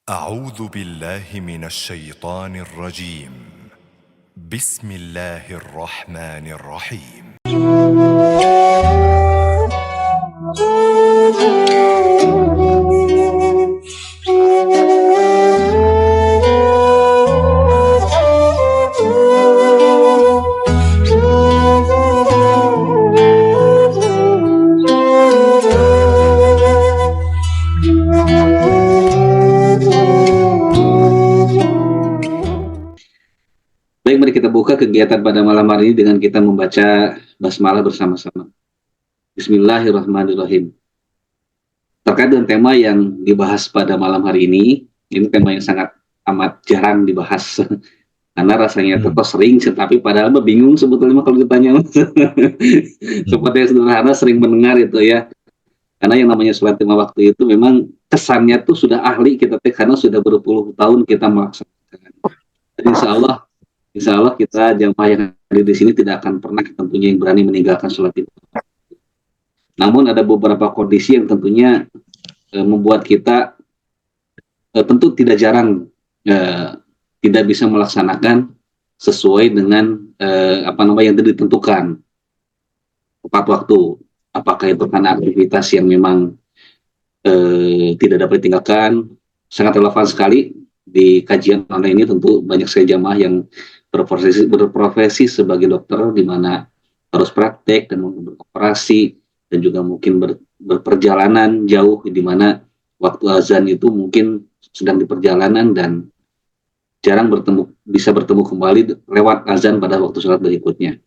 أعوذ بالله من الشيطان الرجيم. بسم الله الرحمن الرحيم. Baik, mari kita buka kegiatan pada malam hari ini dengan kita membaca basmalah bersama-sama. Bismillahirrahmanirrahim. Terkait dengan tema yang dibahas pada malam hari ini tema yang sangat amat jarang dibahas. Karena rasanya terus sering, tetapi padahal bingung sebetulnya kalau ditanya. Seperti yang sederhana sering mendengar itu ya. Karena yang namanya sholat lima waktu itu memang kesannya tuh sudah ahli kita karena sudah berpuluh tahun kita melaksanakan. Dan Insya Allah kita jamaah yang hadir di sini tidak akan pernah tentunya yang berani meninggalkan sholat itu. Namun ada beberapa kondisi yang tentunya membuat kita tentu tidak jarang tidak bisa melaksanakan sesuai dengan yang ditentukan tepat waktu. Apakah itu karena aktivitas yang memang tidak dapat ditinggalkan. Sangat relevan sekali di kajian online ini tentu banyak sekali jamaah yang berprofesi sebagai dokter, di mana harus praktek dan beroperasi dan juga mungkin berperjalanan jauh, di mana waktu azan itu mungkin sedang di perjalanan dan jarang bisa bertemu kembali lewat azan pada waktu sholat berikutnya.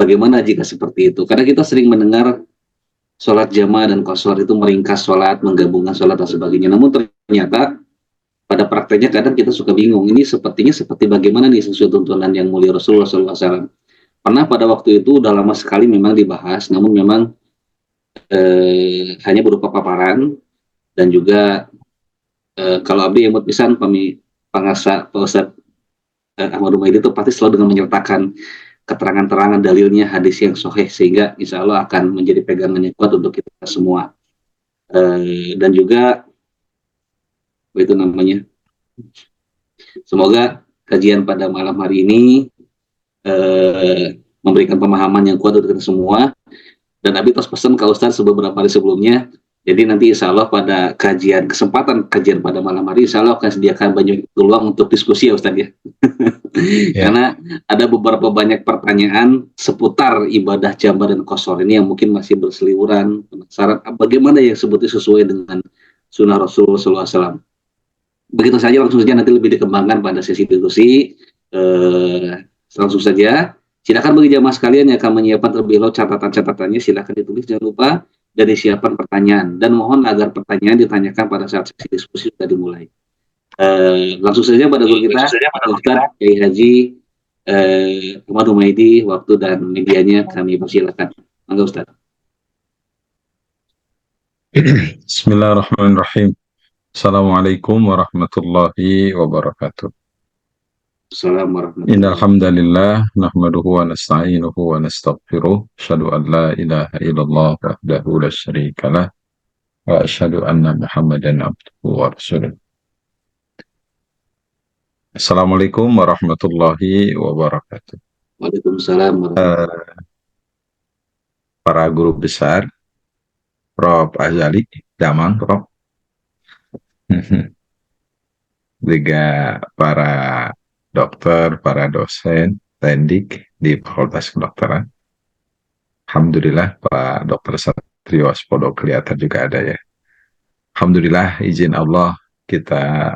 Bagaimana jika seperti itu? Karena kita sering mendengar sholat jamaah dan qashar itu meringkas sholat, menggabungkan sholat dan sebagainya. Namun ternyata pada prakteknya kadang kita suka bingung, ini sepertinya seperti bagaimana nih sesuai tuntunan yang mulia Rasulullah SAW. Pernah pada waktu itu udah lama sekali memang dibahas, namun memang hanya berupa paparan, dan juga kalau abdi yang pisan pangasa Pak Ustadz Ahmad Umaidi itu pasti selalu dengan menyertakan keterangan-terangan dalilnya hadis yang sahih, sehingga insya Allah akan menjadi pegangan yang kuat untuk kita semua. Dan juga itu namanya, semoga kajian pada malam hari ini memberikan pemahaman yang kuat untuk kita semua. Dan Abi tos pesan ke Ustaz beberapa hari sebelumnya, jadi nanti insya Allah pada kesempatan kajian pada malam hari, insya Allah akan sediakan banyak peluang untuk diskusi ya Ustaz ya. Karena ada beberapa banyak pertanyaan seputar ibadah jamaah dan qashar ini yang mungkin masih berseliweran, penasaran bagaimana yang sebetulnya sesuai dengan sunnah Rasulullah SAW. Begitu saja, langsung saja nanti lebih dikembangkan pada sesi diskusi. Langsung saja, silakan bagi jamaah sekalian yang akan menyiapkan terlebih dahulu catatan-catatannya, silakan ditulis, jangan lupa, dan disiapkan pertanyaan. Dan mohon agar pertanyaan ditanyakan pada saat sesi diskusi sudah dimulai. Langsung saja pada guru kita, Ustaz Kiai Haji Ahmad Umaidi, waktu dan medianya kami persilakan. Mangga Ustaz. Bismillahirrahmanirrahim. Assalamualaikum warahmatullahi wabarakatuh. Assalamualaikum. Innal hamdalillah nahmaduhu wa nasta'inuhu wa nastaghfiruh. Asyhadu an la ilaha illallah wahdahu la syarikalah wa asyhadu anna Muhammadan abduhu wa rasuluh. Assalamualaikum warahmatullahi wabarakatuh. Waalaikumsalam warahmatullahi Para guru besar, Prof. Azali, Damang, Prof. Juga para dokter, para dosen, tendik di Fakultas Kedokteran. Alhamdulillah Pak Dr. Satrio Aspodo kelihatan juga ada ya. Alhamdulillah, izin Allah kita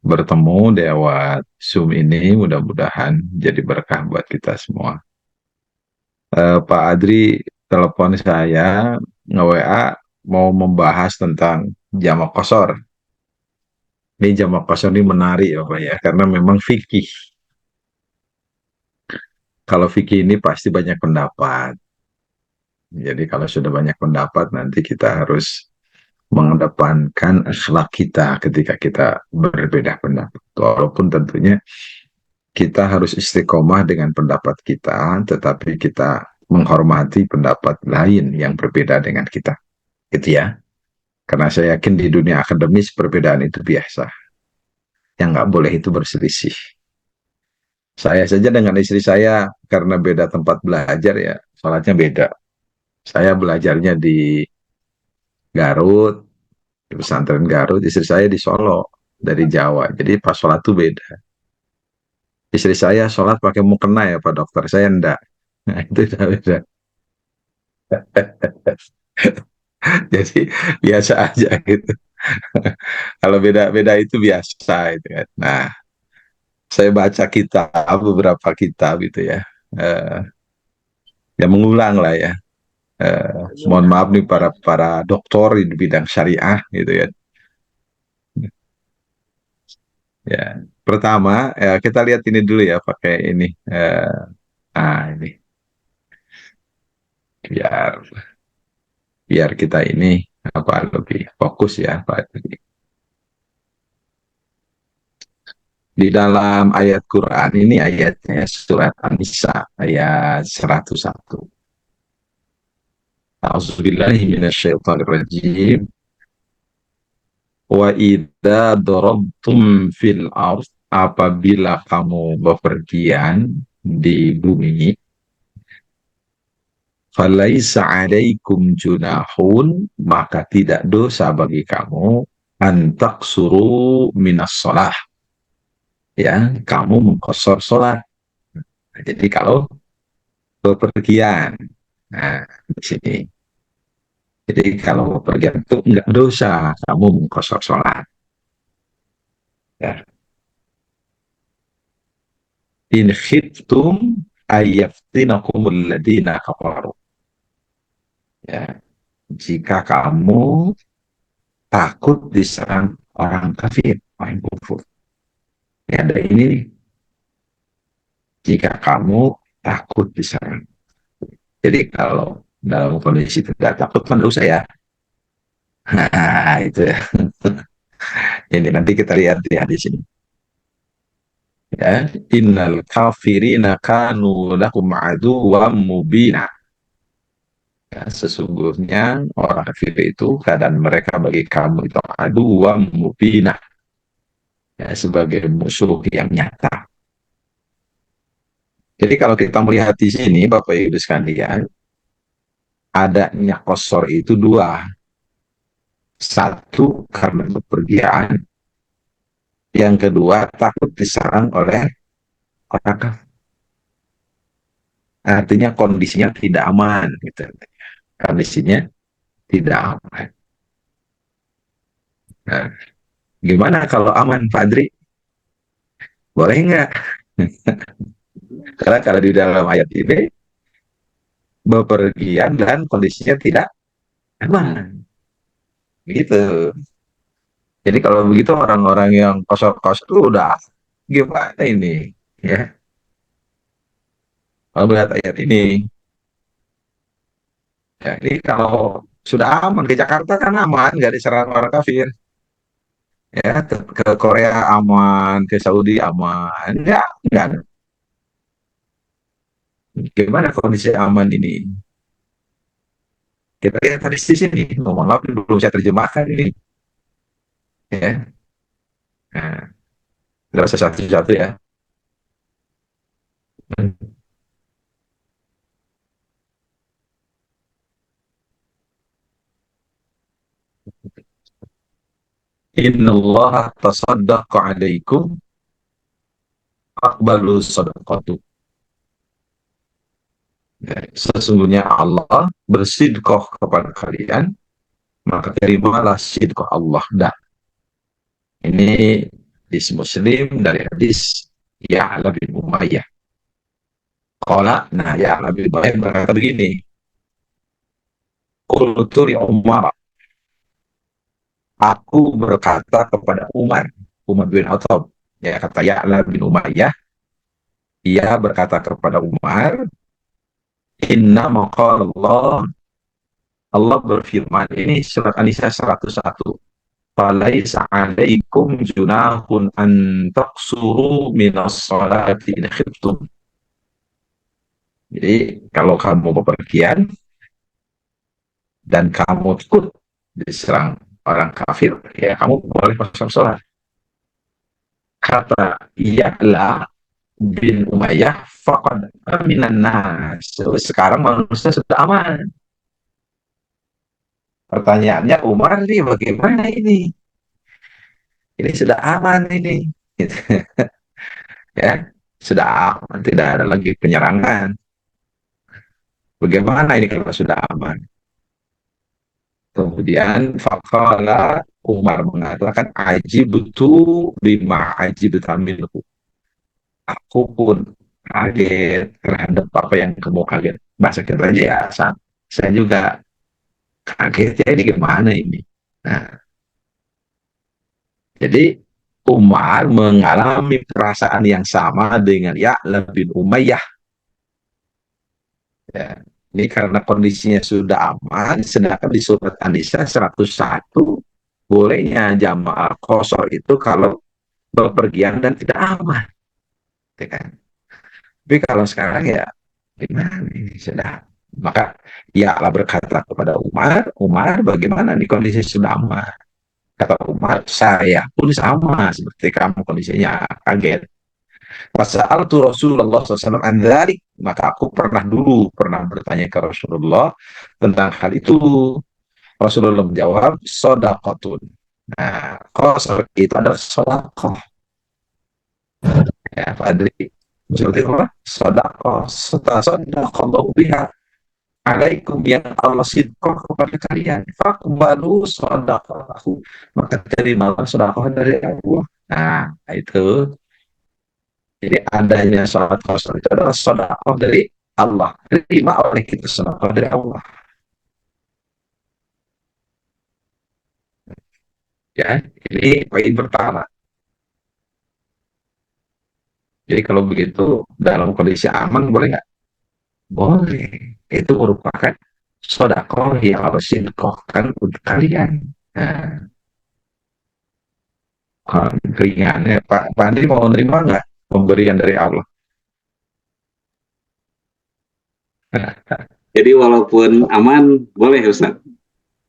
bertemu lewat Zoom ini, mudah-mudahan jadi berkah buat kita semua. Pak Adri telepon saya, nge-WA mau membahas tentang jamaah qashar. Ini jamaah qashar ini menarik ya Pak ya, karena memang fikih. Kalau fikih ini pasti banyak pendapat. Jadi kalau sudah banyak pendapat, nanti kita harus mengedepankan akhlak kita ketika kita berbeda pendapat. Walaupun tentunya kita harus istiqomah dengan pendapat kita, tetapi kita menghormati pendapat lain yang berbeda dengan kita. Gitu ya. Karena saya yakin di dunia akademis perbedaan itu biasa. Yang nggak boleh itu berselisih. Saya saja dengan istri saya, karena beda tempat belajar ya, sholatnya beda. Saya belajarnya di Garut, di pesantren Garut, istri saya di Solo, dari Jawa. Jadi pas sholat tuh beda. Istri saya sholat pakai mukena ya Pak Dokter, saya enggak. Nah, itu udah beda. Jadi biasa aja gitu. Kalau beda-beda itu biasa itu kan. Nah, saya baca kitab, beberapa kitab gitu ya. Eh, ya mengulang lah ya. Mohon maaf nih para para doktor di bidang syariah gitu ya. Ya, pertama ya kita lihat ini dulu ya pakai ini. Ini biar biar kita ini apa lebih fokus ya Pak. Di dalam ayat Quran ini ayatnya surat An-Nisa ayat 101. A'udzubillahi minasyaitonirrajim. Wa idza darabtum fil ard, apabila kamu bepergian di bumi, falaisa alaikum junahun, maka tidak dosa bagi kamu antak suruh minas sholah, ya kamu mengkosor sholat. Jadi kalau bepergian, nah di sini, jadi kalau bepergian itu enggak dosa kamu mengkosor sholat, ya. In khiftum ayyaftinakumul ladina kafaru, ya, jika kamu takut diserang orang kafir, orang kufur. Ya, ada ini, jika kamu takut diserang. Jadi kalau dalam kondisi tidak takut kan usah ya. Nah, itu ya. Ini nanti kita lihat ya di sini. Ya, innal kafirina kanu lakum aduwwam mubina. Ya, sesungguhnya orang kafir itu keadaan mereka bagi kamu itu aduwwam mubina, ya, sebagai musuh yang nyata. Jadi kalau kita melihat di sini Bapak Ibu sekalian, adanya kosor itu dua. Satu karena bepergian, yang kedua takut diserang oleh orang kafir. Artinya kondisinya tidak aman gitu. Kondisinya tidak aman. Nah, gimana kalau aman Pak Adri? Boleh nggak? Karena kalau di dalam ayat ini bepergian dan kondisinya tidak aman. Gitu. Jadi kalau begitu orang-orang yang kosor-kosor itu udah gimana ini? Ya, kalau melihat ayat ini, ya ini kalau sudah aman ke Jakarta kan aman, nggak diserang orang kafir. Ya, ke Korea aman, ke Saudi aman. Ya, enggak. Gimana kondisi aman ini? Kita lihat tadi di sini, mohon maaf belum saya terjemahkan ini. Ya, nah, nggak usah satu-satu ya. Innallaha tasaddaqa alaikum aqbalu sadaqatu. Ya, sesungguhnya Allah bersidqoh kepada kalian, maka terimalah sidqoh Allah. Dan ini hadis Muslim dari hadis Ya'la bin Umayyah. Nah Ya'la bin Umayyah berkata begini, qultu li Umar, aku berkata kepada Umar bin Khattab. Ya, kata Ya'la bin Umayyah, ia berkata kepada Umar, inna maqala Allah berfirman, ini surat An-Nisa 101. Falaisa alaikum junahun an taqsuru minas salati in khiftum. Jadi kalau kamu bepergian dan kamu takut diserang orang kafir, ya kamu boleh kosor sholat. Kata Ya'la bin Umayyah, faqad minan nas. Sekarang manusia sudah aman. Pertanyaannya, Umar ini bagaimana ini? Ini sudah aman ini. Gitu. Ya, sudah aman, tidak ada lagi penyerangan. Bagaimana ini kalau sudah aman? Kemudian faqala, Umar mengatakan, ajibtu bima ajibta minhu. Aku pun kaget terhadap apa yang kamu kaget. Bahasa kita aja ya, saya juga kaget ya, ini gimana ini. Nah, jadi Umar mengalami perasaan yang sama dengan Ya'la bin Umayyah. Ya. Ini karena kondisinya sudah aman, sedangkan di surat An-Nisa 101, bolehnya jamaah qasar itu kalau bepergian dan tidak aman. Ya kan? Tapi kalau sekarang ya gimana ini sudah. Maka ya Allah berkata kepada Umar, Umar bagaimana nih kondisi sudah aman? Kata Umar, saya pun sama seperti kamu kondisinya kaget. Wasa'altu Rasulullah SAW an dzalik, maka aku pernah bertanya ke Rasulullah tentang hal itu. Rasulullah menjawab, sodaqatun. Nah, qasar itu adalah sodaqah. Ya, Pak Adri, seperti apa? Sodaqah. Sodaqallahu biha alaikum, yang Allah sidqah kepada kalian. Faqbalu sodaqahu. Maka terimalah sodaqah dari Allah. Nah, itu. Jadi adanya sholat kosong itu adalah sedekah dari Allah. Terima oleh kita sedekah dari Allah. Ya, ini poin pertama. Jadi kalau begitu dalam kondisi aman boleh nggak? Boleh. Itu merupakan sedekah yang harus sedekahkan untuk kalian. Nah, ringannya Pak Andi mau menerima nggak pemberian dari Allah? Jadi walaupun aman, boleh Ustaz.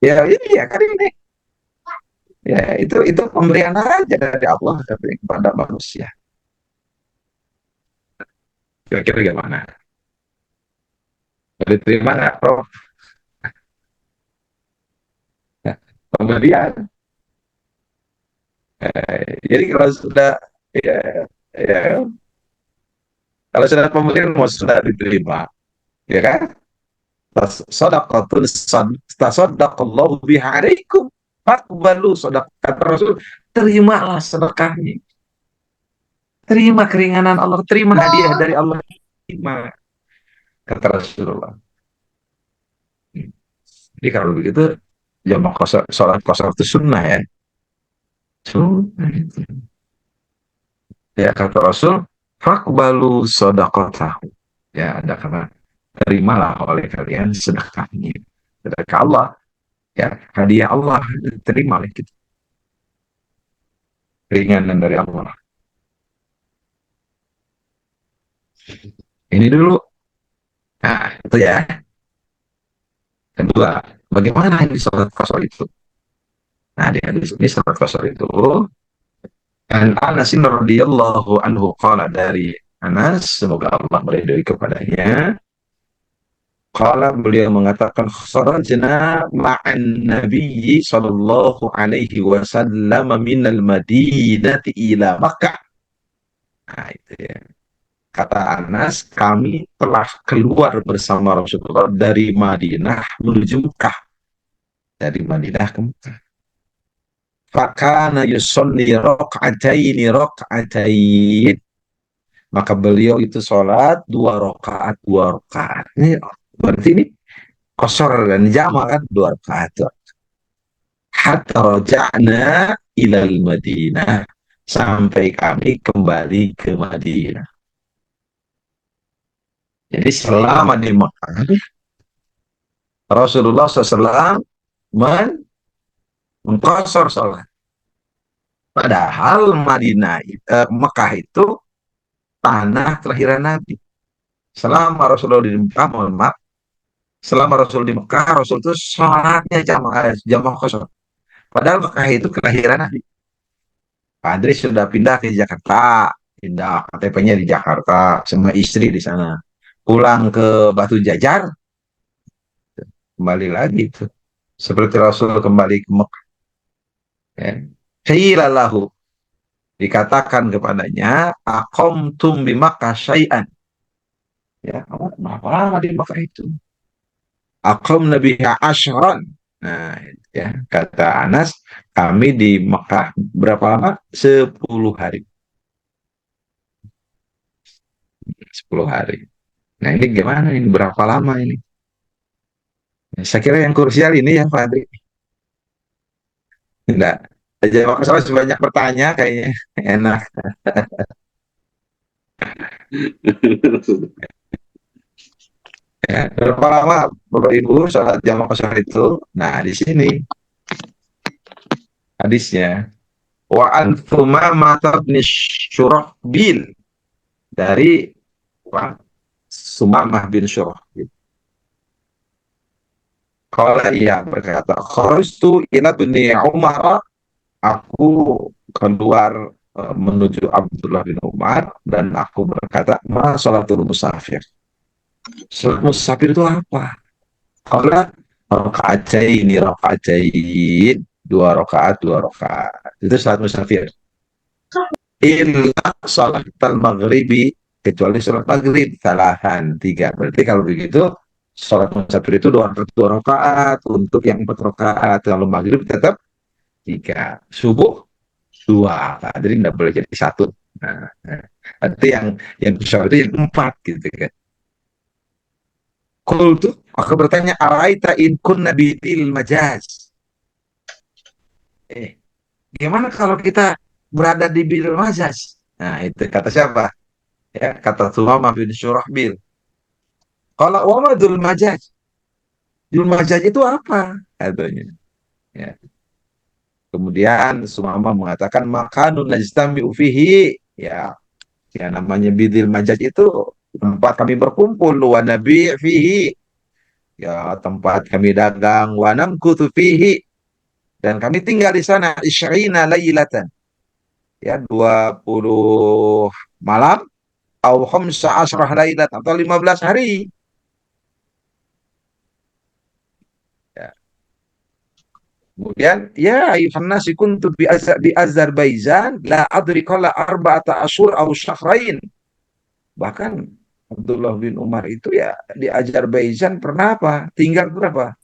Ya ini ya kan ini. Ya itu pemberian aja dari Allah kepada manusia. Kira-kira gimana? Diterima nggak, Prof? Ya, pemberian. Jadi kalau sudah ya, ya, kalau sudah pemberian mau sudah diterima, ya kan? Sadaqatul tasaddaqallahu biharikum faqbalu sadaqat, kata Rasul, terimalah sedekahnya. Terima keringanan Allah, terima hadiah dari Allah, terima, kata Rasulullah. Jadi kalau begitu jamaah kosor, sholat kosor itu sunnah ya. Sunnah itu. Ya kata Rasul, fakbalu sodakotah. Ya ada kata, terimalah oleh kalian sedekahnya. Sedekah Allah, ya hadiah Allah, terima oleh kita. Keringanan dari Allah. Ini dulu. Nah, itu ya. Kedua, bagaimana ini sholat kosor itu? Nah, di hadis ini sholat kosor itu, dan Anas radhiyallahu anhu qala, dari Anas, semoga Allah meridhoi kepadanya, qala, beliau mengatakan, kharajna ma'an nabiyyi sallallahu alaihi wasallam minal madinati ila Makkah. Nah, itu ya. Kata Anas, kami telah keluar bersama Rasulullah dari Madinah menuju Mekah. Dari Madinah ke Mekah. Fakana yusolli rok'ataini rok'atain. Maka beliau itu sholat dua rakaat. Ini berarti ini kosor dan jama kan, dua rakaat. Hatta roja'na ilal Madinah, sampai kami kembali ke Madinah. Jadi selama di Mekah, Rasulullah SAW mengkosor sholat. Padahal Mekah itu tanah kelahiran Nabi. Selama Rasulullah di Mekah, mohon maaf, selama Rasul di Mekah, Rasul itu sholatnya jamaah kosor. Padahal Mekah itu kelahiran Nabi. Pak Adri sudah pindah ke Jakarta, pindah KTP-nya di Jakarta, sama istri di sana. Pulang ke Batu Jajar, kembali lagi itu. Seperti Rasul kembali ke Mekah. Ya. Qila lahu, dikatakan kepadanya, aqamtum bi Makkah syai'an. Ya, kamu berapa lama di Mekah itu? Aqam nabiha asyran. Nah, ya, kata Anas, kami di Mekah berapa lama? 10 hari. 10 hari. Nah, ini gimana ini? Berapa lama ini? Ya, saya kira yang krusial ini ya, Pak Adri. Enggak. Aja masalah sebanyak bertanya kayaknya enak. Ya, berapa lama Bapak Ibu sholat jamaah kosor itu? Nah, di sini hadisnya. Wa an Thumamah bin Syurahbil, dari Sumamah bin Syurahbil. Kalau ia berkata, kharajtu ila bni Umar, aku keluar menuju Abdullah bin Umar, dan aku berkata, ma sholatul musafir. Sholat musafir itu apa? Kalau rakaatain, dua rakaat itu sholat musafir. Illa sholat al-maghribi, kecuali sholat maghrib, salahan, tiga. Berarti kalau begitu, sholat musafir itu dua rakaat, untuk yang 4 rakaat, kalau maghrib tetap tiga, subuh dua, jadi tidak boleh jadi satu. Nah, nanti yang besar itu yang 4 gitu kan. Qultu, aku bertanya, araita in kunna bitil majaz. Gimana kalau kita berada di bil majaz? Nah, itu kata siapa? Ya, kata Sumamah bin Syurahbil. Kalau wama dul majaz, dul majaz itu apa? Katanya. Ya. Kemudian Sumamah mengatakan makanun najtami ufihi. Ya, ya namanya bidil majaz itu tempat kami berkumpul, wa nabi fihi. Ya, tempat kami dagang, wa namkutu fihi, dan kami tinggal di sana isy'ina lailatan. Ya, 20 malam, au khamsa asrah lailat, atau 15 hari. Ya. Kemudian, ya ayuhan nasi kuntu bi Azerbaijan la adri qala arba'ata asyur aw syahrain. Bahkan Abdullah bin Umar itu ya di Azerbaijan pernah apa? Tinggal berapa?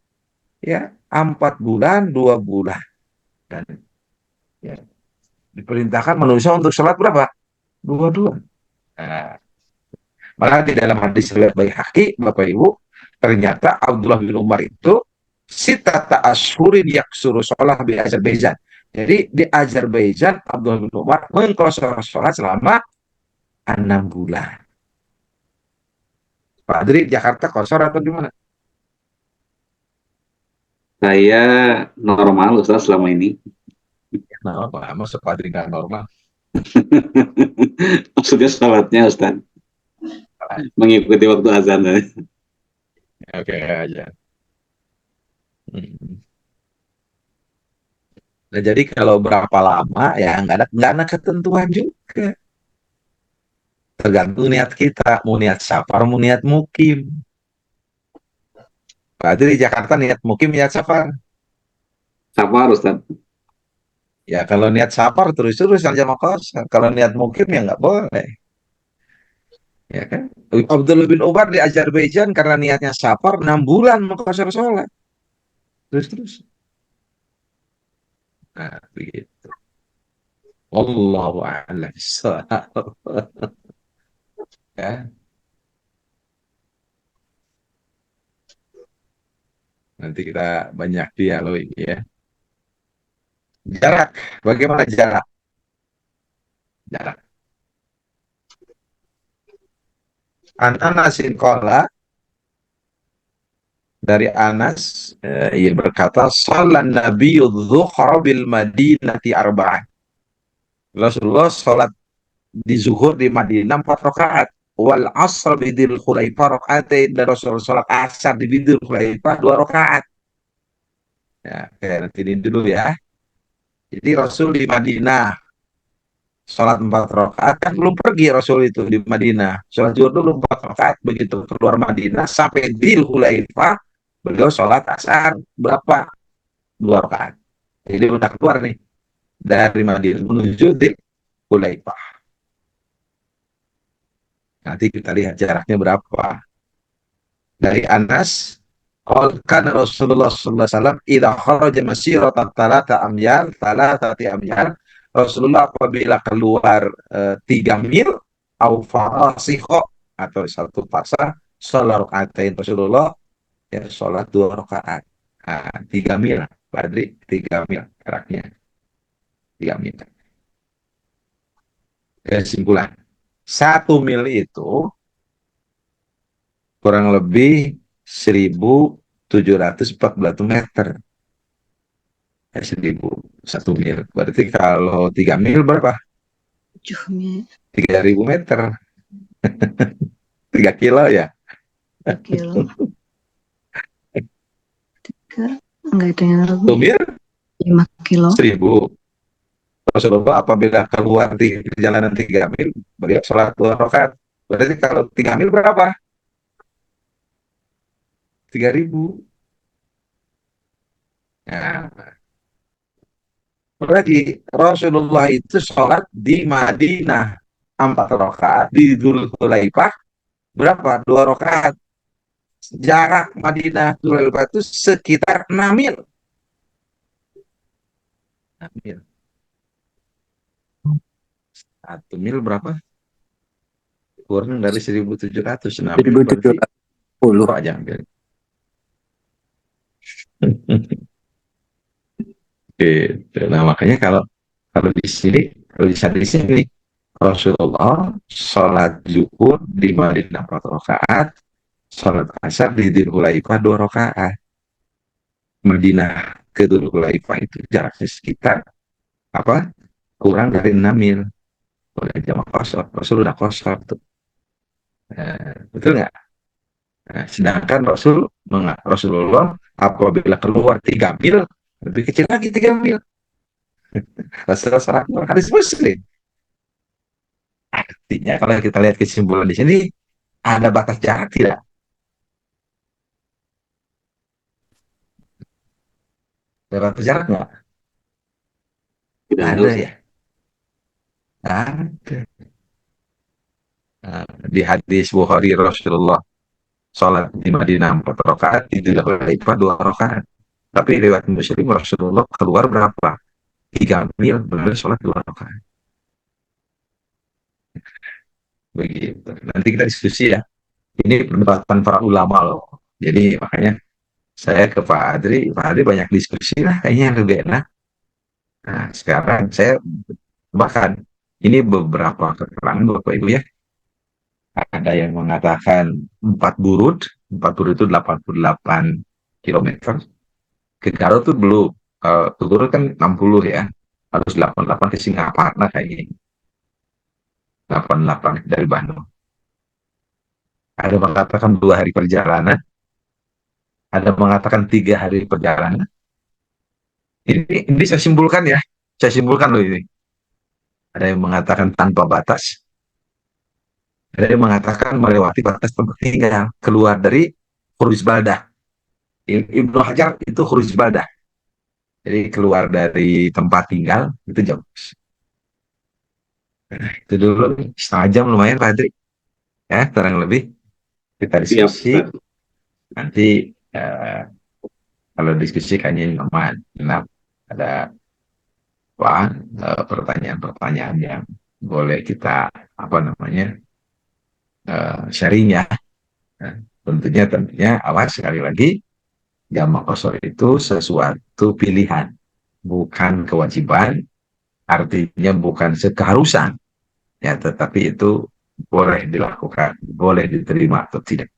Ya, 4 bulan, 2 bulan. Dan ya, diperintahkan manusia untuk sholat berapa? Dua. Nah, malah di dalam hadis riwayat Baihaqi, Bapak Ibu, ternyata Abdullah bin Umar itu sitata ashurin yaksuru sholat di Azerbaijan. Jadi di Azerbaijan Abdullah bin Umar mengkosor sholat selama 6 bulan. Pak Adri, Jakarta kosor atau gimana? Saya normal Ustaz selama ini. Nah, apa? Masuk Pak Adri nggak normal? Maksudnya sholatnya Ustaz mengikuti waktu azan. Oke aja. Hmm. Nah, jadi kalau berapa lama ya nggak ada ketentuan juga. Tergantung niat kita, mau niat safar, mau niat mukim. Berarti di Jakarta niat mukim, niat safar. Safar Ustaz. Ya kalau niat safar terus-terus aja mau kosor. Kalau niat mukim ya nggak boleh. Ya kan? Abdullah bin Umar di Azerbaijan karena niatnya safar 6 bulan mau kosor sholat. Terus-terus. Nah, begitu. Wallahu a'lam. Ya, nanti kita banyak dialog ya. Jarak, bagaimana jarak? Jarak. Anasin kola, dari Anas, ia berkata, salat Nabi zuhra bil Madinati arba'an. Rasulullah salat di zuhur di Madinah 4 rakaat. Wal asr bidil khulaifah rakaatain, dan Rasulullah salat asar di bidil khulaifah 2 rakaat. Ya, oke, nanti ini dulu ya. Jadi Rasul di Madinah sholat 4 rakaat, kan belum pergi Rasul itu di Madinah. Sholat zuhur dulu 4 rakaat, begitu keluar Madinah sampai di Hulaifah beliau sholat asar berapa? 2 rakaat. Jadi udah keluar nih dari Madinah menuju di Hulaifah. Nanti kita lihat jaraknya berapa. Dari Anas, kan Rasulullah sallallahu alaihi wasallam idza kharaja masiratan talatati amyal, Rasulullah apabila keluar 3 mil au farasiqo atau 1 fasa, salat rakaatain Rasulullah, ya salat 2 rakaat. 3 mil, Badri, 3 mil jaraknya, 3 mil. Kesimpulan, 1 mil itu kurang lebih 1.741 meter. 1.000. Berarti kalau 3 mil berapa? 7 mil. 3.000 meter. 3 kilo ya? 3 kilo. Enggak, itu yang 1 mil 5 kilo. 1.000. Rasulullah apabila keluar di perjalanan 3 mil, beliau sholat 2 rakaat. Berarti kalau 3 mil berapa? 3.000. Nah, berarti Rasulullah itu sholat di Madinah 4 rakaat, di Dzulhulaifah berapa? 2 rakaat. Jarak Madinah Dzulhulaifah itu sekitar 6 mil. 6 mil. 1 mil berapa? Kurang dari 1.700. 6 mil berarti 1.710 aja ambil. Gitu. Nah, makanya kalau kalau di sini, kalau di sini Rasulullah sholat zuhur di Madinah 4 rakaat, sholat asar di Dzulhulaifah 2 rakaat. Madinah ke Dzulhulaifah itu jaraknya sekitar apa? Kurang dari 6 mil. Boleh jamaah kosor, Rasul udah kosor tuh. Betul nggak? Nah, sedangkan Rasulullah apabila keluar 3 mil, lebih kecil lagi 3 mil. Rasulullah sholat hadis Muslim. Artinya kalau kita lihat kesimpulan di sini, ada batas jarak tidak? Ada batas jarak nggak? Tidak Ada ada. ya? Ada. Nah, di hadis Bukhari Rasulullah sholat di Madinah 4 rakaat, di Dzulhulaifah 2 rakaat. Tapi riwayat Muslim Rasulullah keluar berapa? 3 mil, benar sholat 2 rakaat. Begitu. Nanti kita diskusi ya. Ini perdebatan para ulama loh. Jadi makanya saya ke Pak Adri banyak diskusi lah, kayaknya lebih enak. Nah, sekarang saya bahkan ini beberapa keterangan Bapak Ibu ya. Ada yang mengatakan 4 burud itu 88 kilometer. Ke Garut tuh belum. Ke Garut kan 60 ya. Harus 88 ke Singaparna kayaknya. 88 dari Bandung. Ada mengatakan 2 hari perjalanan. Ada mengatakan 3 hari perjalanan. Ini saya simpulkan ya. Saya simpulkan loh ini. Ada yang mengatakan tanpa batas. Ada yang mengatakan melewati batas tempat tinggal. Keluar dari Khuruj Baldah. Ibnu Hajar itu Khuruj Baldah. Jadi keluar dari tempat tinggal itu jauh. Nah, itu dulu 1/2 jam lumayan Pak Adri. Ya, kurang lebih kita diskusi. Siap. Nanti kalau diskusi kayaknya aman. Nah, ada pertanyaan-pertanyaan yang boleh kita sharing ya. Nah, tentunya awas sekali lagi, jamak kosor itu sesuatu pilihan, bukan kewajiban. Artinya bukan keharusan ya, tetapi itu boleh dilakukan, boleh diterima atau tidak.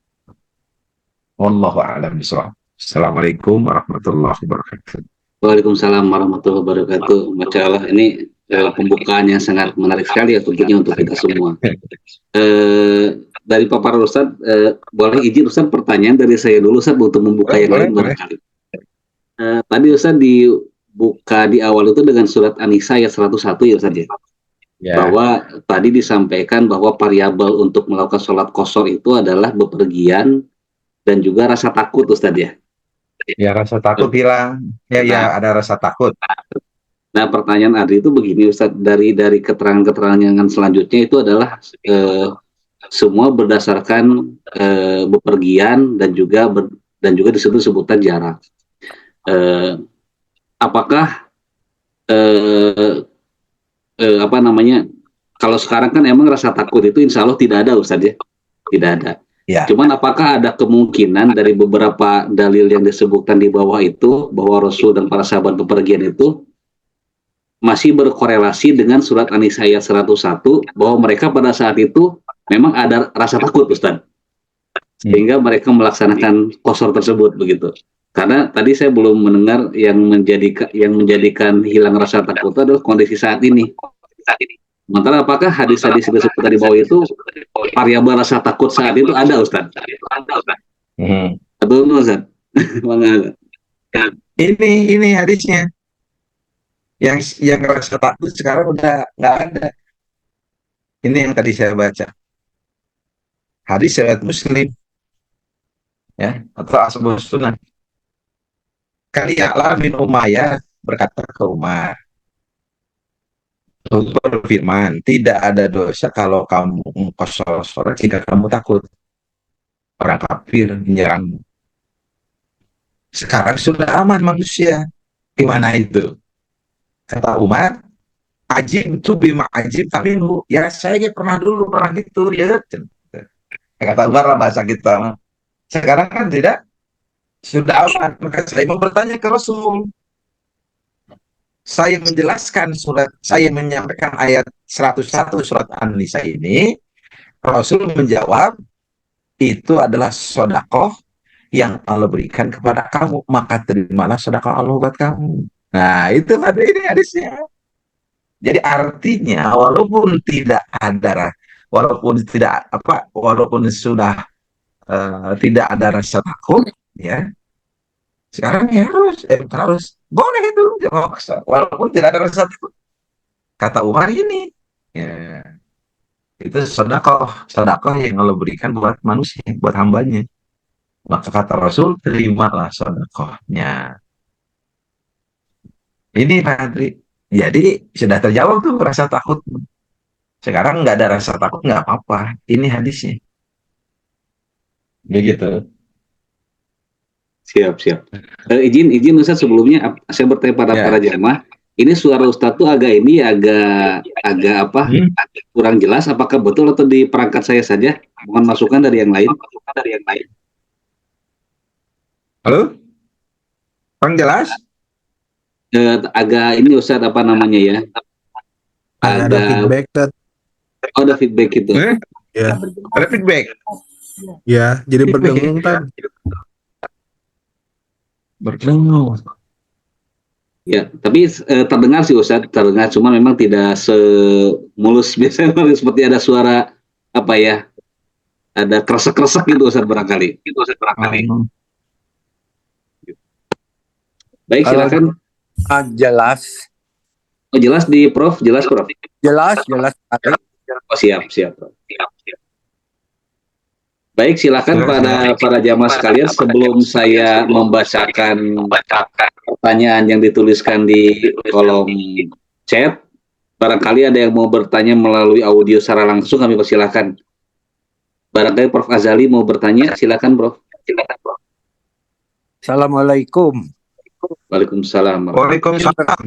Wallahu a'lam bishawab. Assalamualaikum warahmatullahi wabarakatuh. Waalaikumsalam warahmatullahi wabarakatuh. Masya Allah, ini pembukaan yang sangat menarik sekali ya tentunya untuk kita semua. Dari paparan Ustadz, boleh izin Ustadz pertanyaan dari saya dulu Ustadz untuk membuka yang lain barangkali. Tadi Ustadz di buka di awal itu dengan surat An-Nisa ayat 101 ya Ustaz ya. Ya, Bahwa tadi disampaikan bahwa variabel untuk melakukan sholat qasar itu adalah bepergian dan juga rasa takut Ustaz ya. ya rasa takut hilang. Ya, Nah, ya ada rasa takut. nah pertanyaan Adri itu begini Ustaz, dari keterangan-keterangan yang selanjutnya itu adalah semua berdasarkan bepergian dan juga disebut-sebutan jarak. Apakah apa namanya, kalau sekarang kan emang rasa takut itu insya Allah tidak ada Ustaz ya, tidak ada. Ya, Cuman apakah ada kemungkinan dari beberapa dalil yang disebutkan di bawah itu bahwa Rasul dan para sahabat bepergian itu masih berkorelasi dengan surat An-Nisa ayat 101 bahwa mereka pada saat itu memang ada rasa takut Ustaz, sehingga mereka melaksanakan qasar tersebut begitu. Karena tadi saya belum mendengar yang menjadikan hilang rasa takut itu adalah kondisi saat ini. Sementara apakah hadis-hadis yang disebutkan di bawah itu variabel rasa takut saat itu ada Ustaz? Betul Ustaz? Mana? ini hadisnya. Yang rasa takut sekarang udah nggak ada. Ini yang tadi saya baca. Hadis riwayat Muslim, ya, atau Ashabus Sunan. Kali Ya'la bin Umayyah berkata ke Umar, untuk berfirman, tidak ada dosa kalau kamu mengqashar sholat jika kamu takut orang kafir menyerangmu. Sekarang sudah aman manusia. Gimana itu? Kata Umar, ajib itu bima ajib, tapi ya saya pernah gitu ya. Kata Umar lah bahasa kita. Sekarang kan tidak, sudah aman. Maka saya mau bertanya ke Rasul. Saya menjelaskan saya menyampaikan ayat 101 surat An-Nisa ini, Rasul menjawab, itu adalah sodakoh yang Allah berikan kepada kamu, maka terimalah sodakoh Allah buat kamu. Nah, itu pada ini hadisnya. Jadi artinya walaupun sudah tidak ada rasa takut, ya sekarang ya harus boleh itu jangan maksa, walaupun tidak ada rasa takut. Kata Umar ini, ya, itu sodakoh yang Allah berikan buat manusia, buat hambanya. Maka kata Rasul, terimalah sodakohnya. Ini Pak Andri. Jadi sudah terjawab tuh rasa takut. Sekarang nggak ada rasa takut, nggak apa-apa. Ini hadisnya. Begitu. Siap. Izin Ustaz, sebelumnya saya bertanya pada Ya. para jamaah, ini suara Ustaz tuh agak apa? Kurang jelas. Apakah betul atau di perangkat saya saja? Mohon masukan dari yang lain. Halo? Kurang jelas? Agak ini Ustaz apa namanya ya? Ada feedback, Tat. Oh, ada feedback gitu. Ya, Ada feedback? ya, jadi Feedback, berdengung, Tat. Berdengung. Ya, tapi terdengar sih Ustaz, terdengar, cuma memang tidak semulus biasanya seperti ada suara apa ya? Ada kresek-kresek gitu Ustaz barangkali. Baik, silakan. Jelas, Oh, jelas di Prof, jelas Prof. jelas. Oh, siap. Prof. Baik, silakan para jamaah sekalian, sebelum saya membacakan pertanyaan yang dituliskan di kolom chat, barangkali ada yang mau bertanya melalui audio secara langsung, kami persilakan. Barangkali Prof Azali mau bertanya, silakan Prof. Assalamualaikum. Waalaikumsalam. Waalaikumsalam.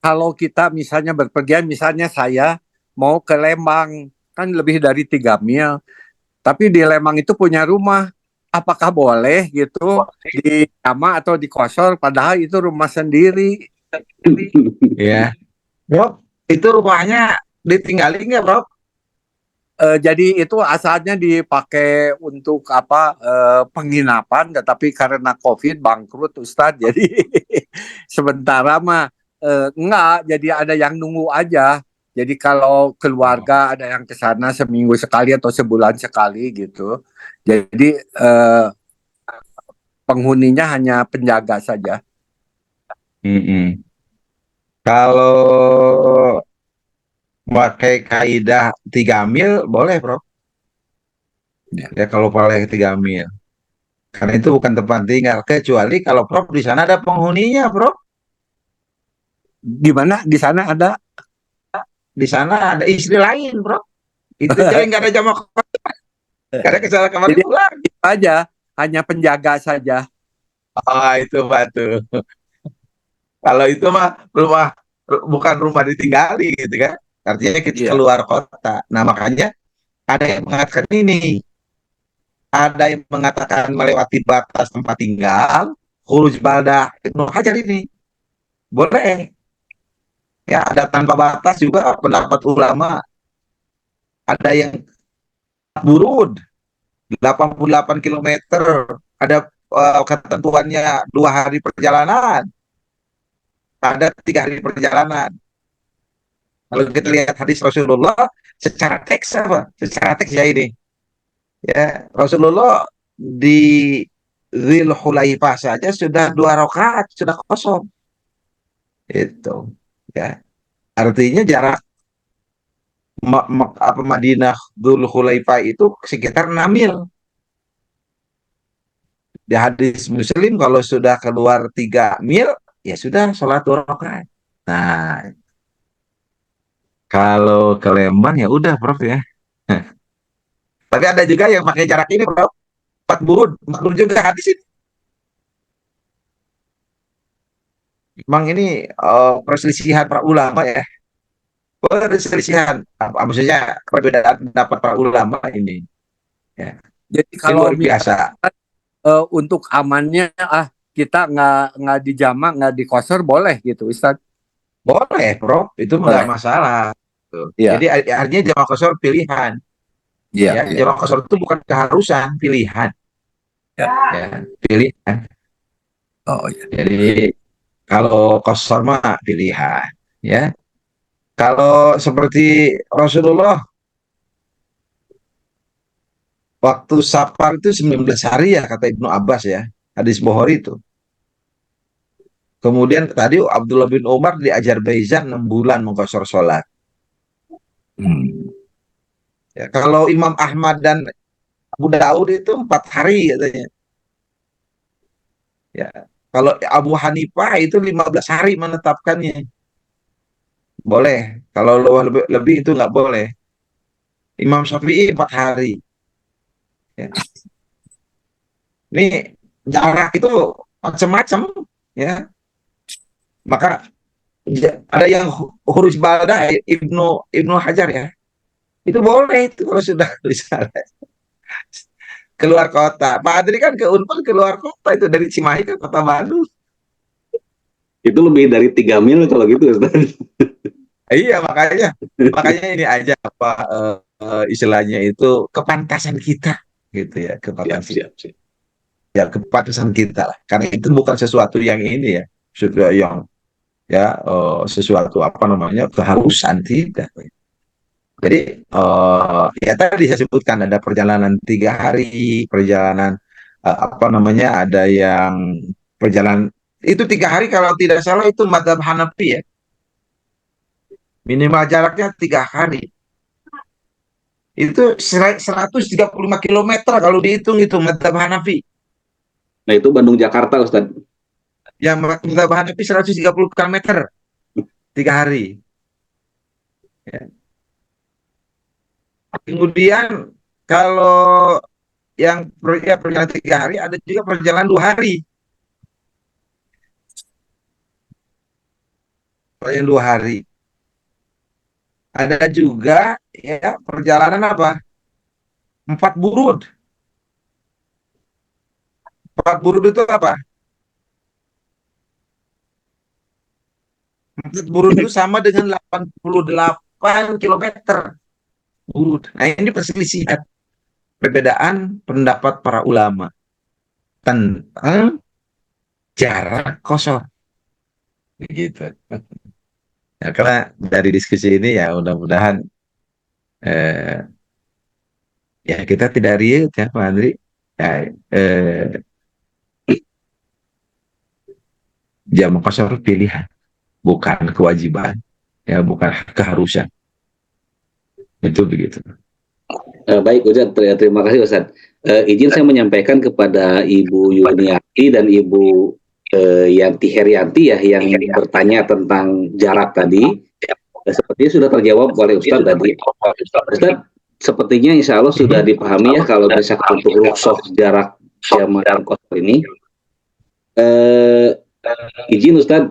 Kalau kita misalnya berpergian, misalnya saya mau ke Lembang, kan lebih dari 3 mil, tapi di Lembang itu punya rumah, apakah boleh gitu di jama atau di kosor, padahal itu rumah sendiri? Ya. Bro, itu rumahnya ditinggalin nggak, Bro? Jadi itu asalnya dipakai untuk apa, penginapan, tetapi karena COVID bangkrut Ustadz, jadi sementara mah enggak, jadi ada yang nunggu aja. Jadi kalau keluarga ada yang ke sana seminggu sekali atau sebulan sekali gitu. Jadi penghuninya hanya penjaga saja. Mm-mm. Kalau pakai kaidah 3 mil boleh, Bro. Ya. Ya kalau pakai 3 mil. Karena itu bukan tempat tinggal. Kecuali kalau Prof di sana ada penghuninya, Bro. Di mana? Di sana ada. Di sana ada istri lain, Bro. Itu jadi nggak ada jamak, nggak ada kesalahan kamar Jadi pulang. itu aja, hanya penjaga saja. Ah, itu batu. Kalau itu mah rumah, bukan rumah ditinggali gitu kan. Artinya kita Iya. keluar kota. Nah, makanya ada yang mengatakan ini, ada yang mengatakan melewati batas tempat tinggal, khuruj baldah Ibnu Hajar ini boleh. Ya, ada tanpa batas juga pendapat ulama. Ada yang burud 88 kilometer. Ada ketentuannya 2 hari perjalanan, ada 3 hari perjalanan. Kalau kita lihat hadis Rasulullah secara teks apa? Secara teks ya ini. Ya, Rasulullah di Dzul Hulaifah saja sudah 2 rakaat, sudah kosong. Itu. Ya. Artinya jarak Madinah Dzul Hulaifah itu sekitar 6 mil. Di hadis Muslim kalau sudah keluar 3 mil, ya sudah sholat 2 rakaat. Nah, kalau ke Lembang ya udah, Prof ya. Tapi ada juga yang pakai jarak ini, Prof. 4 burud juga hadis ini. Memang ini perselisihan para ulama ya. Perselisihan, maksudnya perbedaan pendapat para ulama ini. Ya. Jadi Ini kalau luar biasa. untuk amannya kita nggak dijamak, nggak dikosor boleh gitu, Ustaz. Boleh, Prof. Itu nggak Boleh. masalah. Tuh. Iya. Jadi artinya jamaah qasar pilihan. Iya. Ya, Iya. jamaah qasar itu bukan keharusan, pilihan. Ya. Ya, pilihan. Oh iya. Jadi kalau qasar mah pilihan. Ya, kalau seperti Rasulullah waktu safar itu 19 hari ya kata Ibnu Abbas ya. Hadis Bukhari itu. Kemudian tadi Abdullah bin Umar di Azerbaijan 6 bulan mengqasar sholat. Hmm. Ya, kalau Imam Ahmad dan Abu Daud itu 4 hari katanya. Ya, kalau Abu Hanifah itu 15 hari menetapkannya. Boleh. Kalau lebih itu nggak boleh. Imam Syafi'i 4 hari. Ya. Ini jarak itu macam-macam. Ya. Maka ada yang huruf balada Ibnu Ibnu Hajar ya. Itu boleh itu kalau sudah misalnya keluar kota. Pak Adri kan ke Unpad keluar kota itu dari Cimahi ke Kota Bandung. Itu lebih dari 3 mil kalau gitu, Ustaz. Iya makanya makanya ini aja apa istilahnya itu kepantasan kita gitu ya Siap, kepantasan siap, siap. ya kepantasan kita lah karena itu bukan sesuatu yang ini ya sudah yang ya sesuatu apa namanya keharusan tidak. Jadi ya tadi saya sebutkan ada perjalanan 3 hari, perjalanan apa namanya ada yang perjalanan itu 3 hari kalau tidak salah itu madzhab Hanafi ya, minimal jaraknya 3 hari. Itu 135 kilometer kalau dihitung itu madzhab Hanafi. Nah, itu Bandung Jakarta, Ustaz. Yang madzhab Hanafi 130 kilometer 3 hari. Ya. Kemudian kalau yang ya, perjalanan 3 hari ada juga perjalanan 2 hari. Perjalanan 2 hari. Ada juga ya perjalanan apa? 4 burud. 4 burud itu apa? 4 burud itu sama dengan 88 kilometer burud. Nah ini perselisihan perbedaan pendapat para ulama tentang jarak kosor. Begitu. Ya, karena dari diskusi ini ya mudah-mudahan eh, ya kita tidak riut ya Pak Andri. Ya, eh, Jamak qasar pilihan, bukan kewajiban, ya bukan keharusan. Itu begitu. Baik Ustaz, terima kasih Ustaz. Izin saya menyampaikan kepada Ibu Yuniati dan Ibu Yanti Herianti ya yang bertanya tentang jarak tadi. Sepertinya sudah terjawab oleh Ustaz tadi. Ustaz, sepertinya insya Allah sudah dipahami ya kalau misalkan untuk rukhsah jarak jamak dan qasar ini. Izin Ustaz,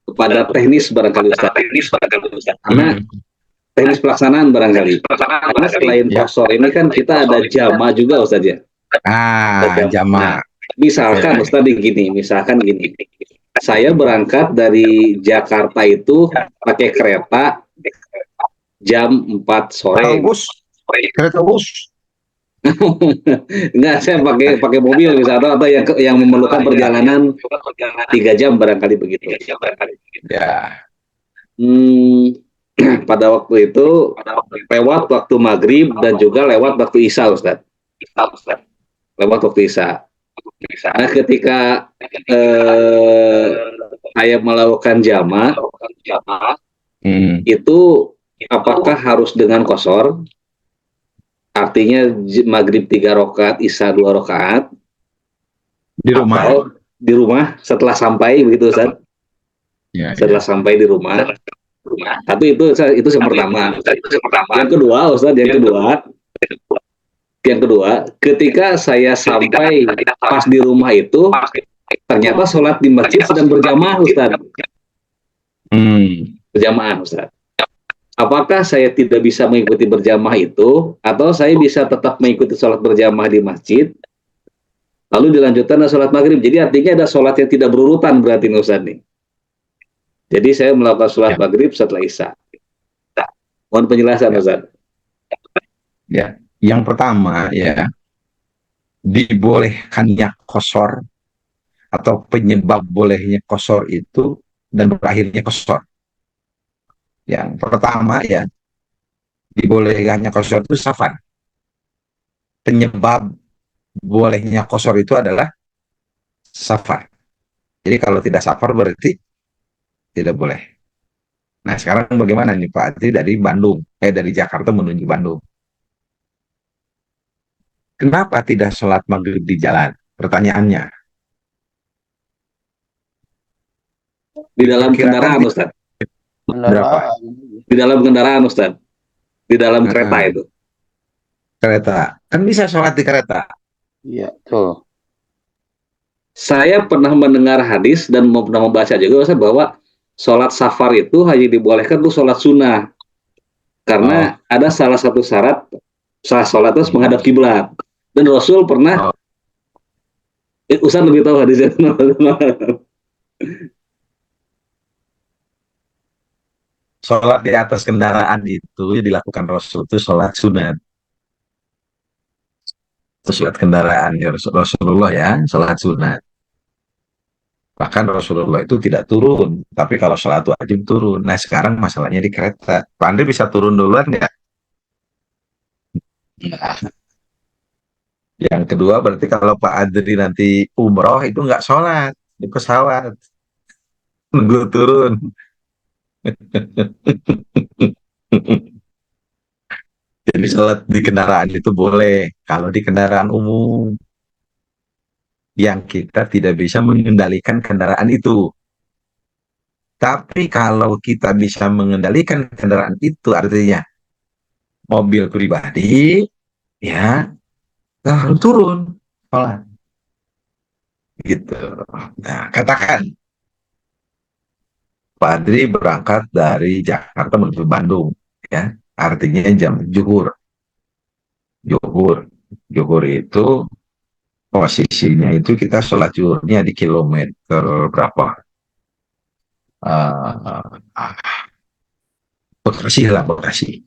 kepada teknis barangkali Ustaz. Karena teknis pelaksanaan barangkali. Karena selain qasar ini kan kita ada jamak juga Ustaz ya. Jamak. Misalkan Ustaz gini, saya berangkat dari Jakarta itu pakai kereta jam 4 sore. Kereta bus. Enggak, saya pakai mobil misalnya atau yang memerlukan perjalanan 3 jam barangkali begitu. Ya. Pada waktu itu lewat waktu maghrib dan juga lewat waktu isya Ustaz. Lewat waktu isya. Nah, ketika saya melakukan jamak itu apakah harus dengan qasar? Artinya maghrib 3 rakaat, isya 2 rakaat Di rumah. atau di rumah setelah sampai begitu Ustaz? Ya, Setelah sampai di rumah. Tapi itu yang pertama. Yang kedua Ustaz, yang kedua, ketika saya sampai pas di rumah itu ternyata sholat di masjid sedang berjamaah Ustaz. Berjamaah Ustaz. Apakah saya tidak bisa mengikuti berjamaah itu atau saya bisa tetap mengikuti sholat berjamaah di masjid lalu dilanjutkan dengan sholat maghrib? Jadi artinya ada sholat yang tidak berurutan berarti Ustaz nih. Jadi saya melakukan sholat maghrib setelah isya. Mohon penjelasan Ustaz. Ya, yang pertama ya, dibolehkannya qasar atau penyebab bolehnya qasar itu dan berakhirnya qasar. Yang pertama ya, dibolehkannya qasar itu safar. Penyebab bolehnya qasar itu adalah safar. Jadi kalau tidak safar berarti tidak boleh. Nah sekarang bagaimana nih Pak Adri dari Bandung, dari Jakarta menuju Bandung? Kenapa tidak sholat maghrib di jalan? Pertanyaannya. Di dalam kendaraan Ustaz. Berapa? Di dalam kendaraan Ustaz. Di dalam kereta itu. Kereta. Kan bisa sholat di kereta. Iya, tuh. Saya pernah mendengar hadis dan pernah membaca juga Ustaz bahwa sholat safar itu hanya dibolehkan untuk sholat sunnah. Karena ada salah satu syarat sholat itu menghadap kiblat. Dan Rasul pernah Ustaz lebih tahu hadisnya. Sholat di atas kendaraan itu dilakukan Rasul itu sholat sunat. Itu sholat kendaraan ya Rasulullah ya, sholat sunat. Bahkan Rasulullah itu tidak turun, tapi kalau sholat wajib turun. Nah sekarang masalahnya di kereta. Pak Andri bisa turun duluan nggak? Nah, yang kedua berarti kalau Pak Adri nanti umroh itu nggak sholat di pesawat, nunggu turun. Jadi sholat di kendaraan itu boleh kalau di kendaraan umum yang kita tidak bisa mengendalikan kendaraan itu. Tapi kalau kita bisa mengendalikan kendaraan itu artinya mobil pribadi, ya harus turun sholat. Gitu. Nah, katakan Pak Adri berangkat dari Jakarta menuju Bandung, ya, artinya jam zuhur. Zuhur itu posisinya itu kita sholat zuhurnya di kilometer berapa? Bekasi lah, Bekasi.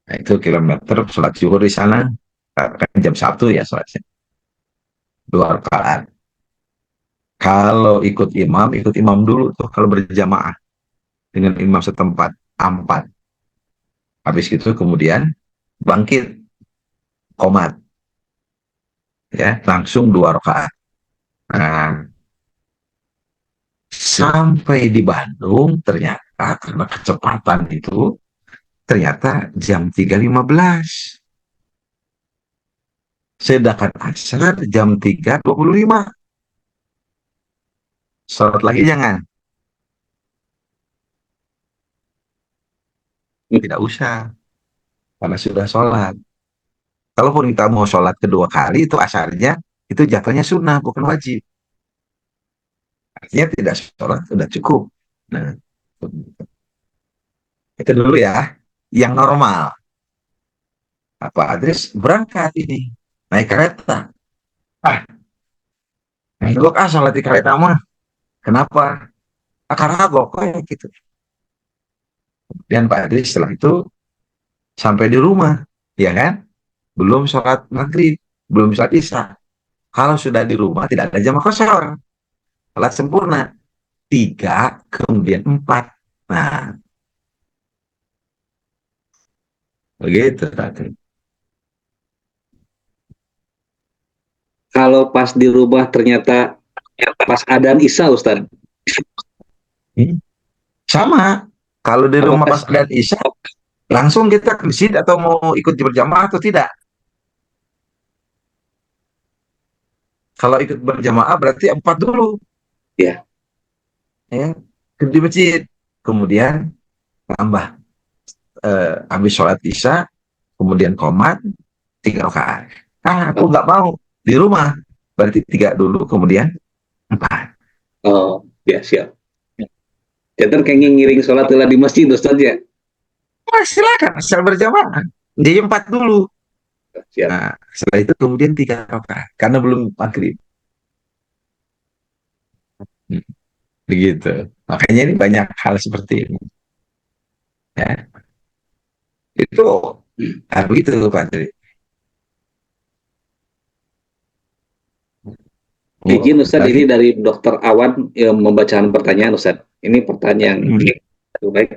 Nah, itu kilometer sholat zuhur di sana, kan jam 1 ya sholatnya. 2 rakaat. Kalau ikut imam dulu tuh kalau berjamaah dengan imam setempat 4. Habis itu kemudian bangkit qomat. Ya, langsung 2 rakaat. Nah, Sampai di Bandung ternyata karena kecepatan itu ternyata jam 3.15. Sedangkan asar jam 3.25. Sholat lagi jangan. Tidak usah. Karena sudah sholat. Kalaupun kita mau sholat kedua kali itu asarnya itu jatuhnya sunnah bukan wajib. Artinya tidak sholat sudah cukup. Nah, itu dulu ya. Yang normal. Pak Adris berangkat ini naik kereta. Nggak sholat di kereta mah. Kenapa? Karena kayak gitu. Dan Pak Adris setelah itu sampai di rumah, ya kan? Belum sholat maghrib, belum sholat isya. Kalau sudah di rumah tidak ada jamaah qashar. Sholat sempurna. 3, kemudian 4. Nah, begitu tadi. Kalau pas di rumah ternyata pas adzan isya, Ustaz. Sama. Kalau di rumah pas adzan isya, langsung kita ke masjid atau mau ikut berjamaah atau tidak? Kalau ikut berjamaah berarti 4 dulu. Ya. Ya, di masjid. Kemudian tambah habis sholat isya, kemudian qomat 3 rakaat. Aku nggak mau di rumah, berarti 3 dulu, kemudian 4. Oh, ya siap. Jangan kayak ngiring sholat di masjid, Ustaz ya. Silakan, asal berjamaah. Jadi 4 dulu. Siap. Nah, setelah itu kemudian 3 rakaat, karena belum maghrib. Begitu. Makanya ini banyak hal seperti ini. Ya. Itu begitu Pak Tri. Izin Ustaz, ini dari Dokter Awan yang membacakan pertanyaan Ustaz. Ini pertanyaan baik.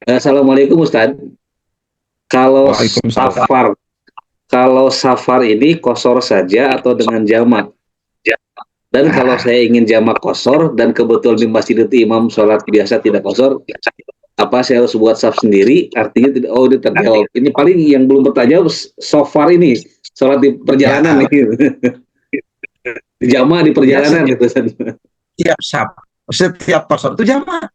Assalamualaikum Ustaz. Kalau safar ini kosor saja atau dengan jamak? Dan kalau saya ingin jamak kosor dan kebetulan di masjid itu imam sholat biasa tidak kosor, apa saya harus buat saf sendiri? Artinya tidak. Oh, ini terjawab. Ini paling yang belum bertanya so far ini sholat di perjalanan nih. Jamaah di perjalanan gitu. Setiap kosor itu jamaah.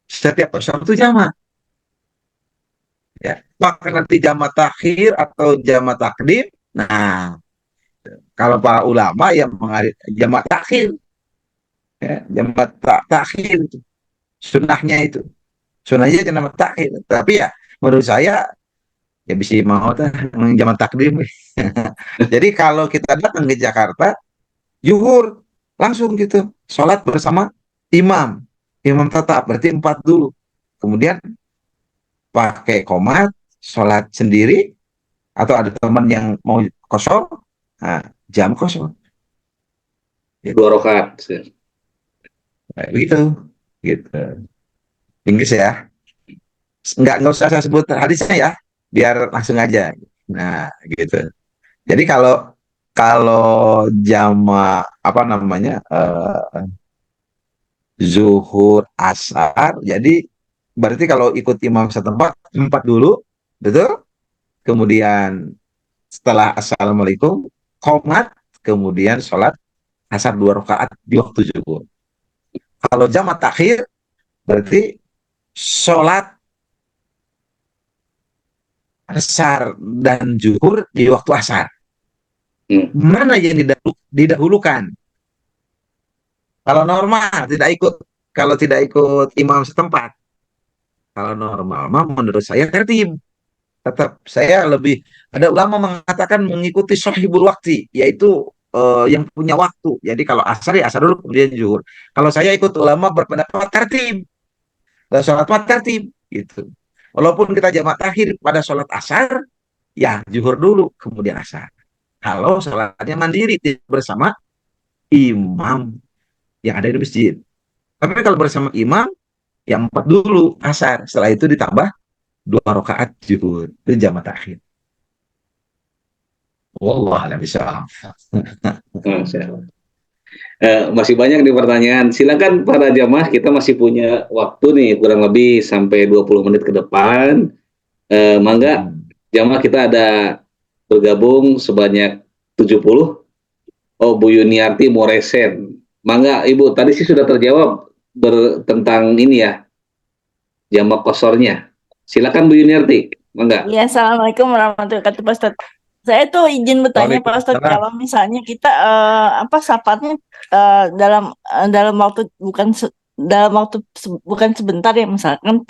Setiap kosor itu jamaah. Ya, maka nanti jamaah takhir atau jamaah takdim. Nah, kalau para ulama yang mengarit jamaah takhir, ya, jamaah takhir itu sunnahnya itu, sunnahnya jamaah takhir. Tapi ya, menurut saya ya bisa mau jamaah takdim. Jadi kalau kita datang ke Jakarta, zuhur langsung gitu, sholat bersama imam tetap berarti 4 dulu, kemudian pakai qomat, sholat sendiri atau ada teman yang mau kosor, nah, jam kosor 2 rakaat. Nah, gitu. Inggris ya, nggak usah saya sebut hadisnya ya, biar langsung aja. Nah, gitu. Jadi kalau jama apa namanya zuhur asar, jadi berarti kalau ikut imam setempat 4 dulu, betul? Kemudian setelah assalamualaikum qomat, kemudian sholat asar 2 rakaat di waktu zuhur. Kalau jamaah takhir berarti sholat asar dan zuhur di waktu asar. Mana yang didahulukan? Kalau normal kalau tidak ikut imam setempat. Kalau normal menurut saya tertib. Tetap saya lebih, ada ulama mengatakan mengikuti sahibul waktu, yaitu yang punya waktu. Jadi kalau asar ya asar dulu kemudian zuhur. Kalau saya ikut ulama berpendapat tertib. Dan sholat tertib gitu. Walaupun kita jamaah takhir pada sholat asar, ya zuhur dulu kemudian asar. Kalau sholatnya mandiri bersama imam yang ada di masjid. Tapi kalau bersama imam, yang 4 dulu asar. Setelah itu ditambah 2 rakaat zuhur. Itu jamaah takhir. Wallah a'lam bishawab. Masih banyak nih pertanyaan. Silakan para jamaah, kita masih punya waktu nih kurang lebih sampai 20 menit ke depan. Mangga jamaah, kita ada bergabung sebanyak 70. Oh, Bu Yuniarti Moresen. Mangga Ibu, tadi sih sudah terjawab tentang ini ya, jamak kosornya. Silakan Bu Yuniarti, mangga. Iya, Assalamualaikum warahmatullahi wabarakatuh, Pak Ustadz. Saya tuh izin bertanya, Pak Ustadz, kalau misalnya kita saparnya dalam waktu bukan sebentar ya, misalkan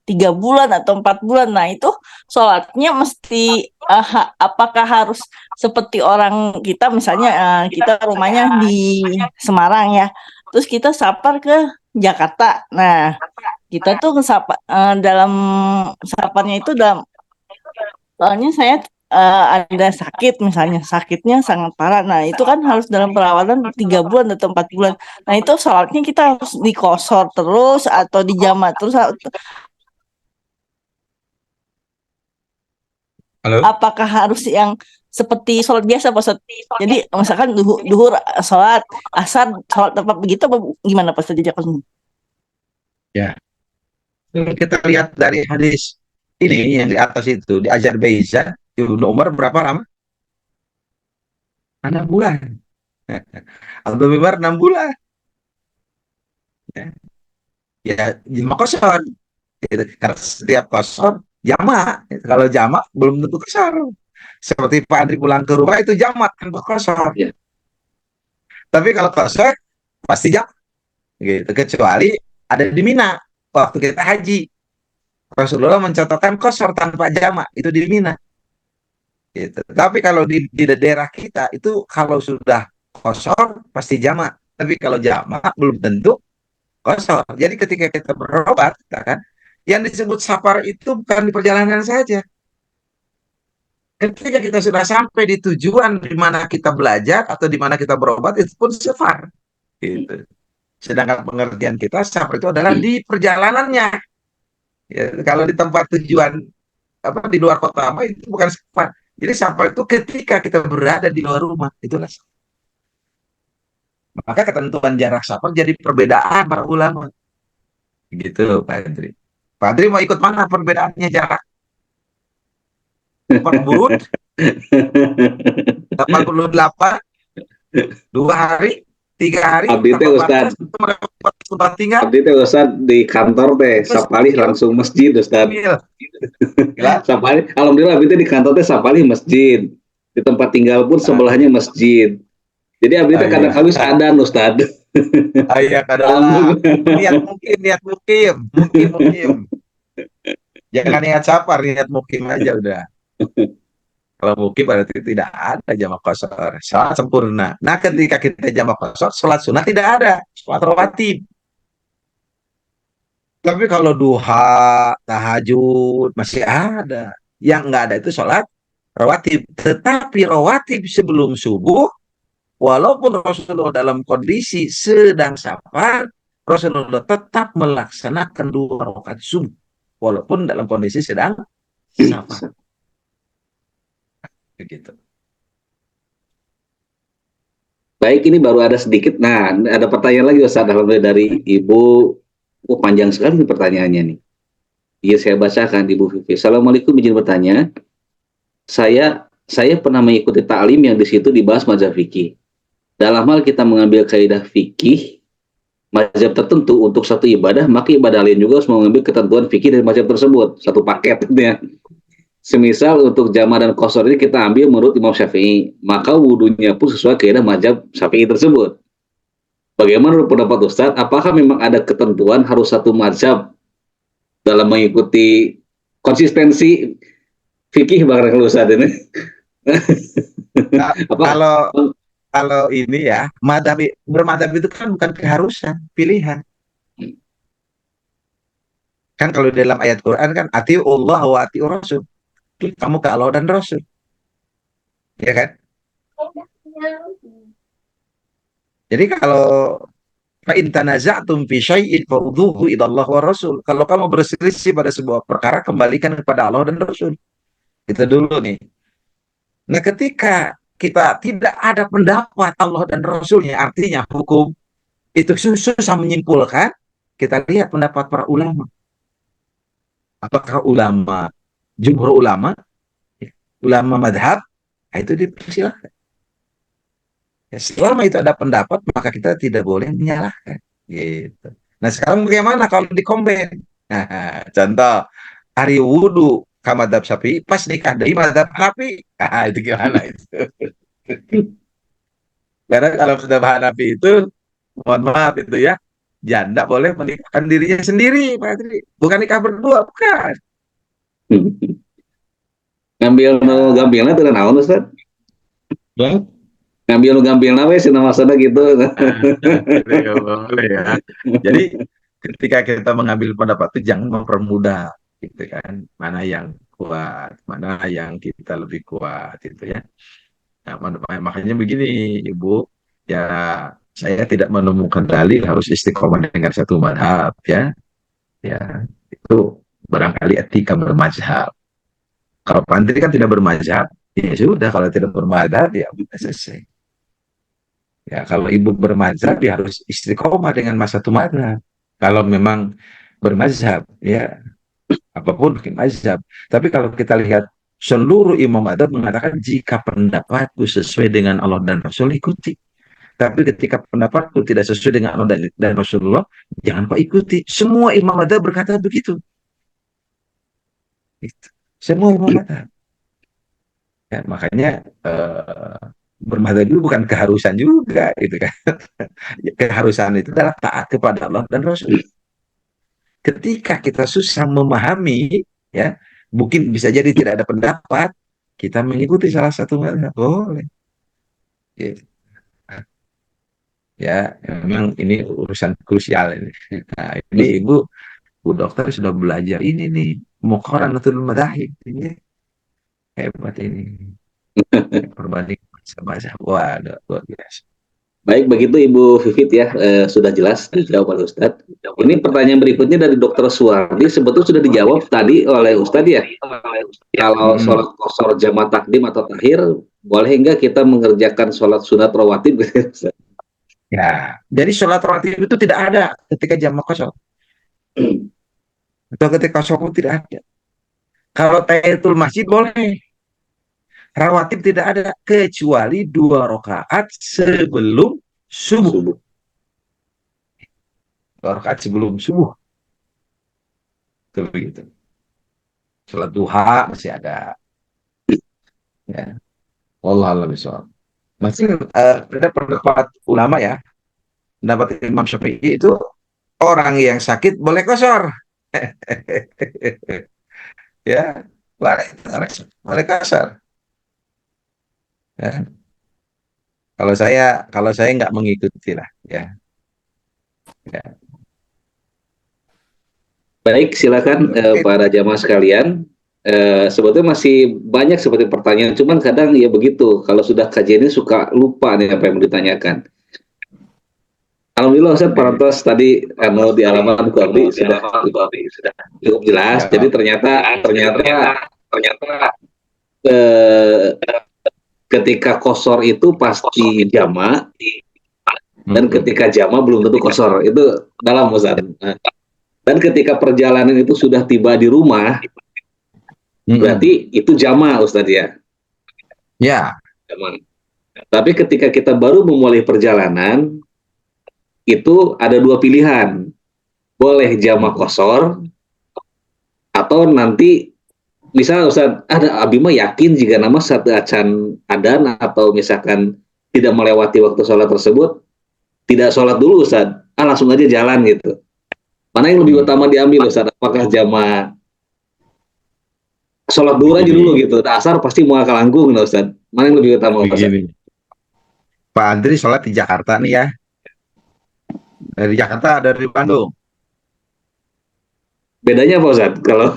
3 bulan atau 4 bulan. Nah, itu sholatnya mesti apakah harus seperti orang kita, misalnya kita rumahnya di Semarang ya, terus kita sapar ke Jakarta. Nah, kita tuh dalam saparnya itu soalnya saya ada sakit, misalnya sakitnya sangat parah. Nah, itu kan harus dalam perawatan 3 bulan atau 4 bulan. Nah, itu sholatnya kita harus dikosor terus atau dijamak terus. Halo? Apakah harus yang seperti sholat biasa, Pak Ustadz? Jadi misalkan duhur sholat, asar sholat tempat begitu, apa gimana Pak Ustadz? Ya, kita lihat dari hadis ini yang di atas itu, di Azerbaijan, Ibnu Umar berapa lama? 6 bulan. Abdul Umar 6 bulan. Ya, jama kosor. Karena setiap kosor jamak. Kalau jamak belum tentu kosor. Seperti Pak Andri pulang ke rumah itu jamak kan kosor. Ya. Tapi kalau kosor pasti jamak. Gitu. Kecuali ada di Mina waktu kita haji. Rasulullah mencontohkan kosor tanpa jamak itu di Mina. Gitu. Tapi kalau di daerah kita itu kalau sudah kosor pasti jamak. Tapi kalau jamak belum tentu kosor. Jadi ketika kita berobat, kan, yang disebut safar itu bukan di perjalanan saja. Ketika kita sudah sampai di tujuan di mana kita belajar atau di mana kita berobat, itu pun safar. Gitu. Sedangkan pengertian kita safar itu adalah di perjalanannya. Ya, kalau di tempat tujuan di luar kota itu bukan safar. Jadi safar itu ketika kita berada di luar rumah, itulah safar. Maka ketentuan jarak safar jadi perbedaan para ulama. Gitu, Pak Andri. Pak Andri mau ikut mana perbedaannya jarak? 40, 88, 2 hari, 3 hari. Abdi teh Ustad. Abdi teh Ustad di kantor teh sapalih langsung masjid Ustad. Sapalih, alhamdulillah Abdi teh di kantor teh sapalih masjid. Di tempat tinggal pun sebelahnya masjid. Jadi Abdi teh kadang habis adan Ustad. Iya, kadang niat mukim. Jangan niat safar, niat mukim aja udah. Kalau mukim berarti tidak ada jamak kosor, salat sempurna. Nah, ketika kita jamak kosor, salat sunat tidak ada, salat rawatib. Tapi kalau duha, tahajud masih ada. Yang nggak ada itu salat rawatib. Tetapi rawatib sebelum subuh, walaupun Rasulullah dalam kondisi sedang safar, Rasulullah tetap melaksanakan 2 rakaat subuh, walaupun dalam kondisi sedang safar. Begitu. Baik, ini baru ada sedikit. Nah, ada pertanyaan lagi Ustaz, alhamdulillah dari Ibu. Oh, panjang sekali pertanyaannya nih. Iya, saya bacakan Ibu Vivi. Assalamualaikum, izin bertanya. Saya pernah mengikuti ta'lim yang di situ dibahas mazhab fikih. Dalam hal kita mengambil kaidah fikih mazhab tertentu untuk satu ibadah, maka ibadah lain juga harus mengambil ketentuan fikih dari mazhab tersebut, satu paket ya. Semisal untuk jama dan kosor ini kita ambil menurut Imam Syafi'i, maka wudhunya pun sesuai kaidah mazhab Syafi'i tersebut. Bagaimana menurut pendapat Ustadz? Apakah memang ada ketentuan harus satu mazhab dalam mengikuti konsistensi fikih barangkali Ustadz ini? Kalau ini ya, bermadhab itu kan bukan keharusan, pilihan. Kan kalau dalam ayat Quran kan atiullah wa atiur rasul. Kamu ke Allah dan Rasul. Ya kan? Jadi kalau fa in tanaza'tum fi syai'in farudhuhu ila Allah wa Rasul. Kalau kamu berselisih pada sebuah perkara, kembalikan kepada Allah dan Rasul. Itu dulu nih. Nah, ketika kita tidak ada pendapat Allah dan Rasulnya, artinya hukum itu susah menyimpulkan. Kita lihat pendapat para ulama. Apakah ulama, jumhur ulama, ulama madhab, nah itu dipersilakan. Ya, selama itu ada pendapat, maka kita tidak boleh menyalahkan. Gitu. Nah sekarang bagaimana kalau dikombin? Nah, contoh, hari wudhu ke madhab Syafi'i, pas nikah dari madhab Hanafi. Nah, itu gimana itu? Karena kalau madhab Hanafi itu, mohon maaf itu ya, janda boleh menikahkan dirinya sendiri, Pak Adri. Bukan nikah berdua, bukan. Ngambil no gampilna teu naon Ustaz? Bang? Ngambil no gampilna we cenah maksudna gitu. Ya, boleh ya. Jadi ketika kita mengambil pendapat itu jangan mempermudah, gitu kan? Mana yang kuat, mana yang kita lebih kuat, gitu ya. Nah, makanya begini, Ibu, ya saya tidak menemukan dalil harus istiqomah dengan satu madhab, ya. Ya, itu barangkali etika bermazhab. Kalau Pak Andri kan tidak bermazhab, ya sudah. Kalau tidak bermazhab, ya sudah selesai. Ya, kalau ibu bermazhab, ya harus istiqomah dengan satu mazhab. Kalau memang bermazhab, ya apapun bikin mazhab. Tapi kalau kita lihat seluruh imam mazhab mengatakan jika pendapatku sesuai dengan Allah dan Rasul, ikuti. Tapi ketika pendapatku tidak sesuai dengan Allah dan Rasulullah, jangan kau ikuti. Semua imam mazhab berkata begitu. Gitu. Semua imam mazhab. Ya, makanya bermadzhab itu bukan keharusan juga, gitu kan. Keharusan itu adalah taat kepada Allah dan Rasul. Ketika kita susah memahami, ya mungkin bisa jadi tidak ada pendapat, kita mengikuti salah satu mazhab, boleh. Gitu. Ya, memang ini urusan krusial ini. Nah, ini Bu dokter sudah belajar ini nih, muqaranatul madzahib ini. Hebat ini. Perbandingan mazhab. Wah, luar biasa. Baik, begitu Ibu Vivit ya, sudah jelas dijawab oleh Ustadz. Ini pertanyaan berikutnya dari Dokter Suwardi, sebetulnya sudah dijawab tadi oleh Ustadz ya. Kalau sholat qasar jamaah takdim atau takhir, boleh enggak kita mengerjakan sholat sunat rawatib? Ya, jadi sholat rawatib itu tidak ada ketika jamaah qasar. Atau ketika qasar tidak ada. Kalau tahiyatul masjid boleh. Rawatib tidak ada kecuali 2 rakaat sebelum subuh. 2 rakaat sebelum subuh. Itu begitu. Salat duha masih ada. Ya. Wallahu a'lam bishawab. Masih ada pendapat ulama ya. Pendapat Imam Syafi'i itu orang yang sakit boleh qasar. Ya, boleh qasar. Ya. Kalau saya nggak mengikuti lah, ya. Ya. Baik, silakan para jamaah sekalian. Sebetulnya masih banyak seperti pertanyaan, cuman kadang ya begitu. Kalau sudah kajian ini suka lupa nih apa yang mau ditanyakan. Alhamdulillah Ustaz, parantos tadi di halaman Kuardi sudah cukup jelas. Ya. Jadi ternyata ketika qasar itu pasti jama, dan ketika jama belum tentu qasar. Itu dalam Ustaz. Dan ketika perjalanan itu sudah tiba di rumah, berarti itu jama Ustaz ya. Ya. Jama. Tapi ketika kita baru memulai perjalanan, itu ada 2 pilihan. Boleh jama qasar, atau nanti misalnya Ustaz, ada Abimah yakin jika nama satu acan adan atau misalkan tidak melewati waktu sholat tersebut, tidak sholat dulu Ustaz, langsung aja jalan gitu. Mana yang lebih utama diambil Ustaz? Apakah jamaah sholat dulu aja dulu gitu, asar pasti mau kalangkung Ustaz. Mana yang lebih utama Ustaz? Pak Andri sholat di Jakarta nih ya. Dari Jakarta, dari Bandung. Bedanya apa Ustaz? Kalau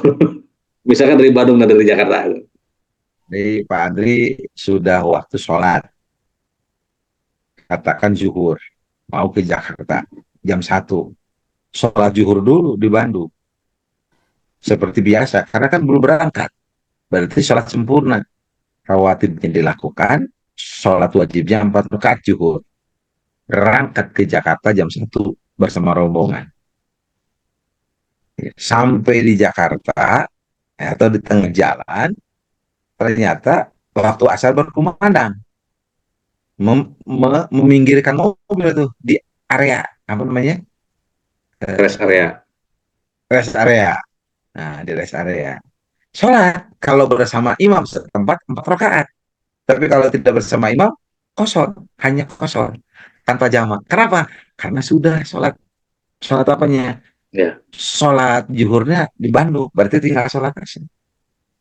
misalkan dari Bandung dan dari Jakarta. Jadi Pak Andri sudah waktu sholat. Katakan zuhur. Mau ke Jakarta. Jam 1. Sholat zuhur dulu di Bandung. Seperti biasa. Karena kan belum berangkat. Berarti sholat sempurna. Rawatibnya dilakukan. sholat wajibnya 4 rakaat zuhur. Berangkat ke Jakarta jam 1 bersama rombongan. Sampai di Jakarta atau di tengah jalan, ternyata waktu asar baru kumandang. Meminggirkan mobil tuh di area apa namanya, Rest area. rest area. Nah, di rest area sholat kalau bersama imam setempat 4 rakaat, tapi kalau tidak bersama imam kosor, hanya kosor tanpa jamak. Kenapa? Karena sudah sholat apanya, Ya, sholat zuhurnya di Bandung, berarti tinggal sholat asar.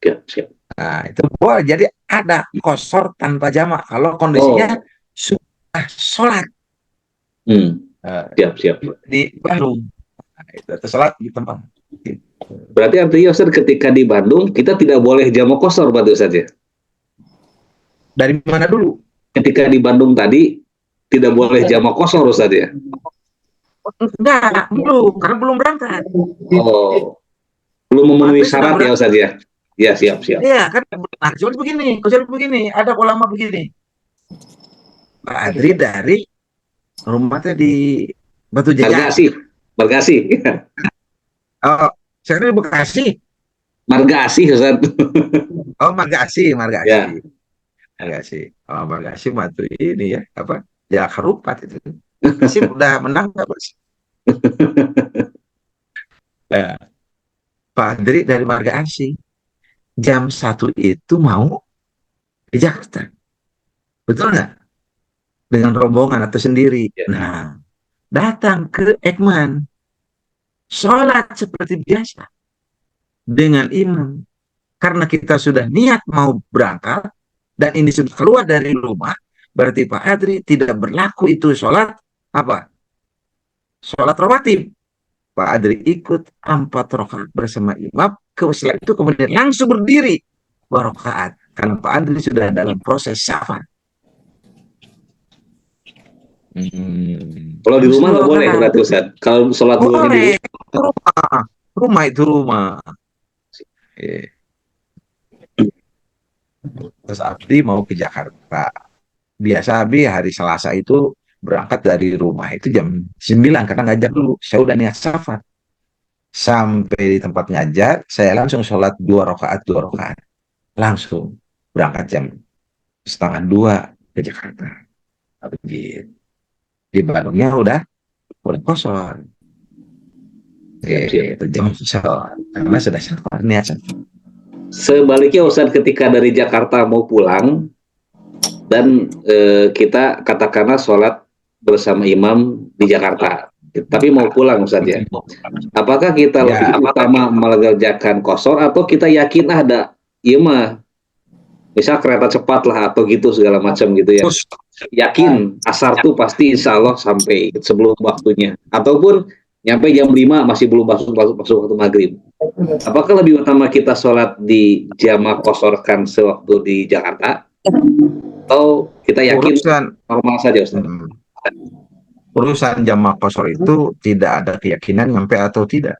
siap, siap. Nah, itu boleh. Jadi ada kosor tanpa jamak kalau kondisinya sudah sholat Siap, siap. di Bandung. Nah, itu sholat di tempat. Berarti artinya Ustaz ketika di Bandung kita tidak boleh jamak qashar berarti Ustaz ya? Dari mana dulu? Ketika di Bandung tadi tidak boleh jamak qashar Ustaz ya? Enggak, belum, karena belum berangkat. Oh, belum memenuhi syarat ya Ustaz ya? Ya, siap, siap. Iya, kan. Nah, kecuali begini, ada ulama begini. Pak Adri dari rumahnya di Batu Jajar. Margasi. Oh, saya di Bekasi. Margasi Ustaz. Oh, Margasi. Ya. Margasi. Oh, Margasi Batu ini ya, apa? Ya, Kerupat itu. Masih udah menang nggak, Bos? Nah, Pak Adri dari Margasi. Jam 1 itu mau ke Jakarta. Betul nggak? Dengan rombongan atau sendiri. Ya. Nah, datang ke Ekman. Sholat seperti biasa. Dengan imam. Karena kita sudah niat mau berangkat, dan ini sudah keluar dari rumah, berarti Pak Adri tidak berlaku itu sholat, apa? Sholat rawatib. Pak Adri ikut 4 rakaat bersama imam, setelah itu kemudian langsung berdiri 2 rakaat. Karena Pak Adri sudah dalam proses syafat. Kalau di rumah nggak boleh berarti Ustaz. Kalau sholat dulu di rumah itu rumah. Terus Abdi mau ke Jakarta. Biasa Abdi hari Selasa itu berangkat dari rumah itu jam 9 karena ngajar dulu. Saya udah niat syafat. Sampai di tempat ngajar, saya langsung sholat 2 rakaat. Langsung berangkat jam 1:30 ke Jakarta. Begitu. Di Bandungnya udah kosong. Itu jam sholat. Karena sudah syafat, niat syafat. Sebaliknya Ustaz ketika dari Jakarta mau pulang dan kita katakanlah sholat bersama imam di Jakarta, tapi mau pulang Ustaz ya. Apakah kita lebih utama mengerjakan qashar atau kita yakin ada imam, misal kereta cepat lah atau gitu segala macam gitu ya. Yakin asar tuh pasti insya Allah sampai sebelum waktunya. Ataupun nyampe jam 5 masih belum masuk waktu maghrib. Apakah lebih utama kita sholat di jamak qasharkan sewaktu di Jakarta atau kita yakin normal saja Ustaz? Urusan jamak qashar itu tidak ada keyakinan nyampe atau tidak.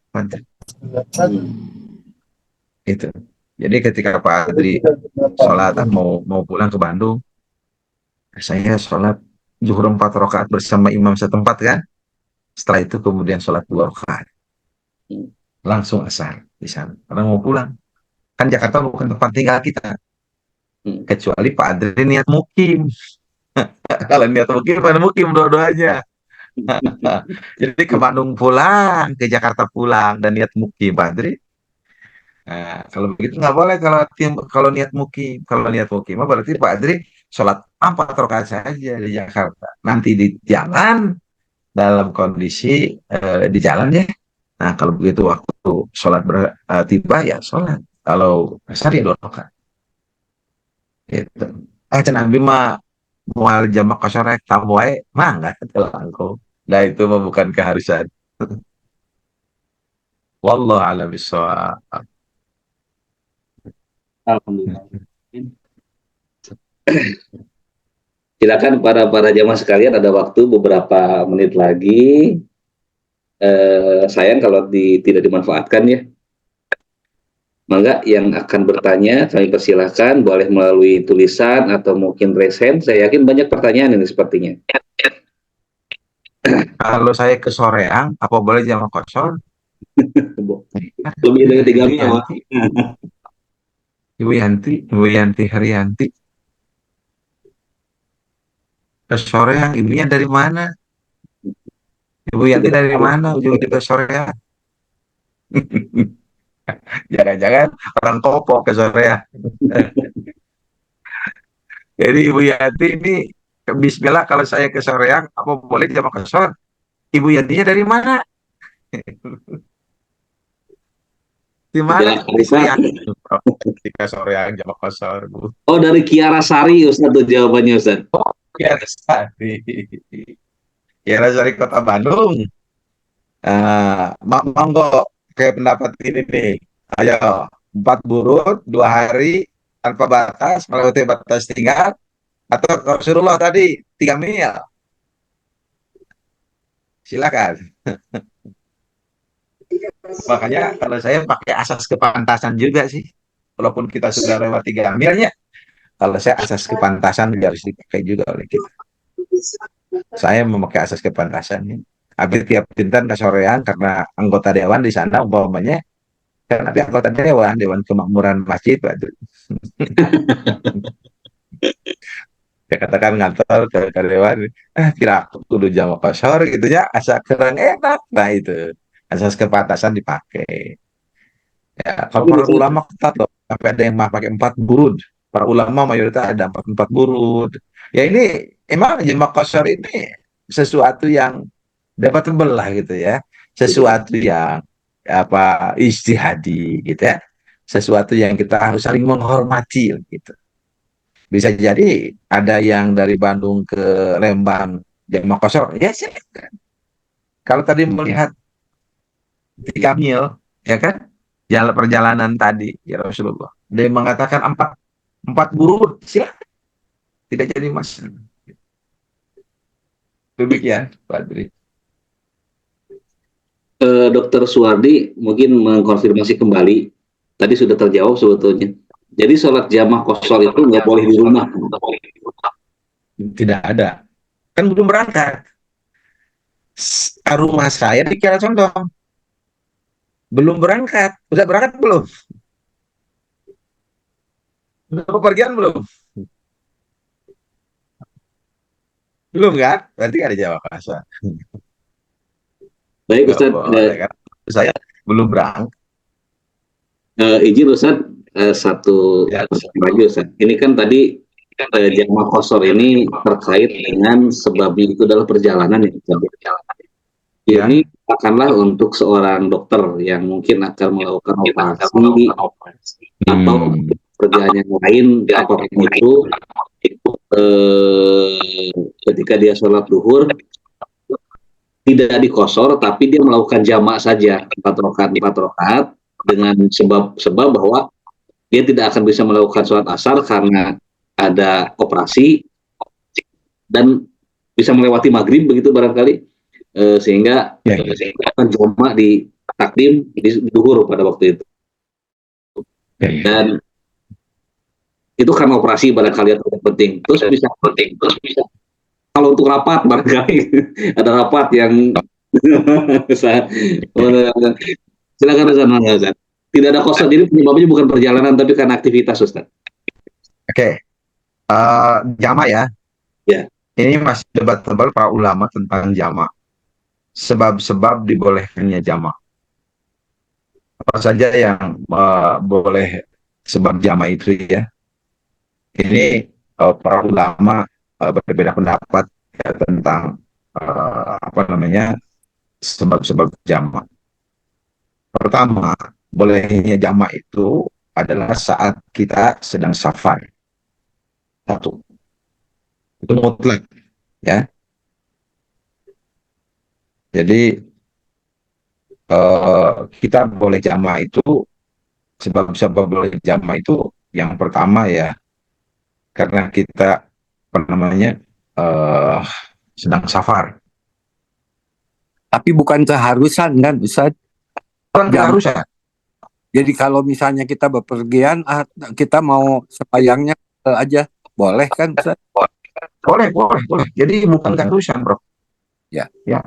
Itu. Jadi ketika Pak Adri sholat mau pulang ke Bandung, saya sholat zuhur 4 rakaat bersama imam setempat kan. Setelah itu kemudian sholat 2 rakaat. Langsung asar di sana. Karena mau pulang. Kan Jakarta bukan tempat tinggal kita. Kecuali Pak Adri niat mukim. Kalau niat mukim, pada mukim dua-duanya. Jadi ke Bandung pulang, ke Jakarta pulang, dan niat mukim Pak Adri. Nah, kalau begitu nggak boleh kalau niat mukim. Kalau niat mukim berarti Pak Adri sholat 4 rakaat saja di Jakarta. Nanti di jalan, dalam kondisi di jalan ya. Nah, kalau begitu waktu sholat tiba ya sholat. Kalau asar ya 2 rakaat. Itu. Cenah bima mual jamak qashar tamu wae mah enggak telangko. Nah, itu mah bukan keharusan. Wallahu a'lam bishawab. Alhamdulillah. Silakan para jamaah sekalian, ada waktu beberapa menit lagi. Sayang kalau tidak dimanfaatkan ya. Mangga yang akan bertanya kami persilahkan, boleh melalui tulisan atau mungkin raise hand. Saya yakin banyak pertanyaan ini sepertinya. Kalau saya ke Soreang, apa boleh jam kosong? Lebih dari 3 Ibu mil. Yanti, Ibu Yanti Haryanti. Ke Soreang, ibunya dari mana? Ibu Yanti dari mana? Ujung ke Soreang. Jangan-jangan orang Kopo ke Soreang. Jadi Ibu Yanti ini, Bismillah kalau saya ke Soreang, apa boleh jam kosong? Ibu Yantinya dari mana? Di mana? Tidak Di Arifat. Soreang. Ketika Soreang jam kosong, Bu. Oh, dari Kiara Sari Ustaz tuh jawabannya Ustaz. Ya, Sari. Ya, dari Kota Bandung. Monggo kayak pendapat ini nih. Ayo, 4 burut, 2 hari tanpa batas, melewati batas tinggal, atau Rasulullah tadi 3 mil. Silakan. Makanya kalau saya pakai asas kepantasan juga sih. Walaupun kita sudah lewat 3 milnya, kalau saya asas kepantasan harus dipakai juga oleh kita. Saya memakai asas kepantasan. Hampir tiap pintar ke Soreang karena anggota dewan di sana umpamanya, kan tapi anggota Dewan Kemakmuran Masjid, Pak. Ya katakan ngantor ke dewan, kira aku kudu jam kosor gitu ya, asa kurang enak. Nah itu, asas kepantasan dipakai. Ya, kalau para ulama ketat loh, sampai ada yang mah pakai 4 burud. Para ulama mayoritas ada empat burud. Ya ini emang jam kosor ini sesuatu yang dapat lah gitu ya, sesuatu yang apa ijtihadi gitu ya, sesuatu yang kita harus saling menghormati gitu. Bisa jadi ada yang dari Bandung ke Lembang jam kosong, ya silakan. Kalau tadi melihat 3 mil, ya kan, jalan perjalanan tadi ya Rasulullah, dia mengatakan empat burud, silakan, tidak jadi masalah. Demikian, Pak Adri. Dokter Suwardi mungkin mengkonfirmasi kembali. Tadi sudah terjawab sebetulnya. Jadi sholat jamaah kosor itu nggak boleh di rumah. Tidak ada. Kan belum berangkat. Rumah saya di Kiara Condong. Belum berangkat. Udah berangkat belum? Udah bepergian belum? Belum kan? Berarti ada jawab kasar. Baik Ustaz, kan? Saya belum berangkat. izin Ustaz, satu lagi Ustaz. Ini kan tadi jamaah kosor ini terkait dengan sebabnya itu adalah perjalanan ya. Ya. Ini katakanlah untuk seorang dokter yang mungkin akan melakukan operasi atau pekerjaan yang lain, apapun itu, ketika dia sholat zuhur tidak dikosor, tapi dia melakukan jamak saja 4 rakaat dengan sebab bahwa dia tidak akan bisa melakukan sholat asar karena ada operasi dan bisa melewati maghrib begitu barangkali, sehingga akan jamak di takdim di zuhur pada waktu itu. Dan itu karena operasi barangkali yang penting. Terus bisa kalau untuk rapat barangkali ada rapat yang silakan Ustaz. Tidak ada kosor, jadi penyebabnya bukan perjalanan tapi karena aktivitas Ustaz. Oke. Jama ya. Ya. Ini masih debat tebal para ulama tentang jama. Sebab-sebab dibolehkannya jama. Apa saja yang boleh sebab jama itu ya. Ini para ulama berbeda pendapat ya, tentang sebab-sebab jamak. Pertama, bolehnya jamak itu adalah saat kita sedang safar. Satu, itu mutlak, ya. Jadi kita boleh jamak itu, sebab-sebab boleh jamak itu yang pertama ya, karena kita sedang safar. Tapi bukan keharusan kan Ustaz? Bukan keharusan. Jadi kalau misalnya kita bepergian, kita mau sembahyangnya aja, boleh kan Ustaz? Boleh, boleh, boleh. Jadi bukan keharusan, bro. Ya. Ya.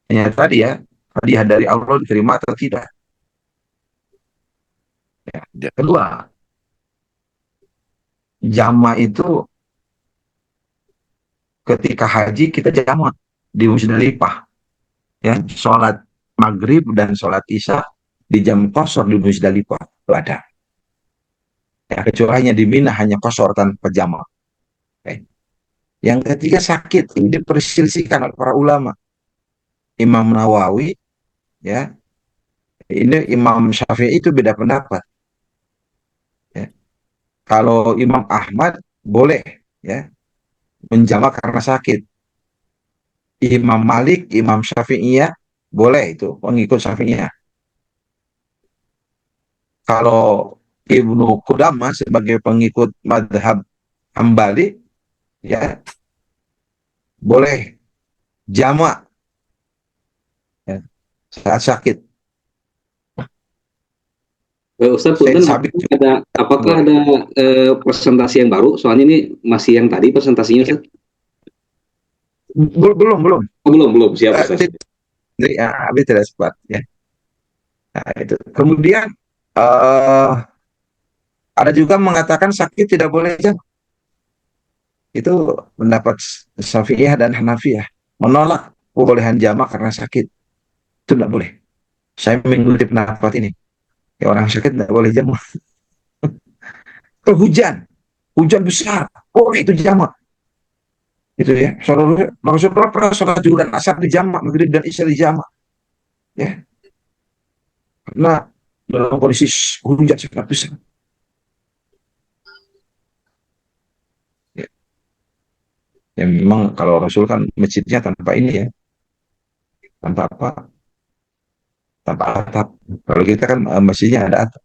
Hanya tadi ya, hadiah dari Allah diterima atau tidak. Ya. Kedua, jama itu ketika haji kita jama di Musdalifah. Ya, sholat maghrib dan sholat isya di jam kosor di Musdalifah itu ada. Ya, kecuali hanya di Mina hanya kosor tanpa jama. Okay. Yang ketiga sakit, ini diperselisihkan oleh para ulama. Imam Nawawi, ya, ini Imam Syafi'i itu beda pendapat. Ya. Kalau Imam Ahmad boleh, ya, menjama karena sakit. Imam Malik, Imam Syafi'iyah boleh itu pengikut Syafi'iyah. Kalau Ibnu Qudamah sebagai pengikut madhab Hambali, ya boleh jamak, ya, saat sakit. Ustaz, apakah ada presentasi yang baru? Soalnya ini masih yang tadi presentasinya, Ustaz. Belum. Belum, siap, Ustaz. Habis tidak sempat, ya. Nah, itu. Kemudian ada juga mengatakan sakit tidak boleh jamak. Itu pendapat Syafi'iyah dan Hanafiyah menolak kebolehan jamak karena sakit. Itu tidak boleh. Saya mengikuti pendapat ini. Ya, orang sakit tidak boleh jamak. Kalau hujan besar, itu jamak. Itu ya. Rasulullah pernah sholat zuhur dan asar di jamak, maghrib dan isya di jamak. Ya. Karena dalam kondisi hujan sangat besar. Ya. Ya memang kalau Rasul kan masjidnya tanpa ini ya. Tanpa apa? Tanpa atap. Kalau kita kan masjidnya ada atap.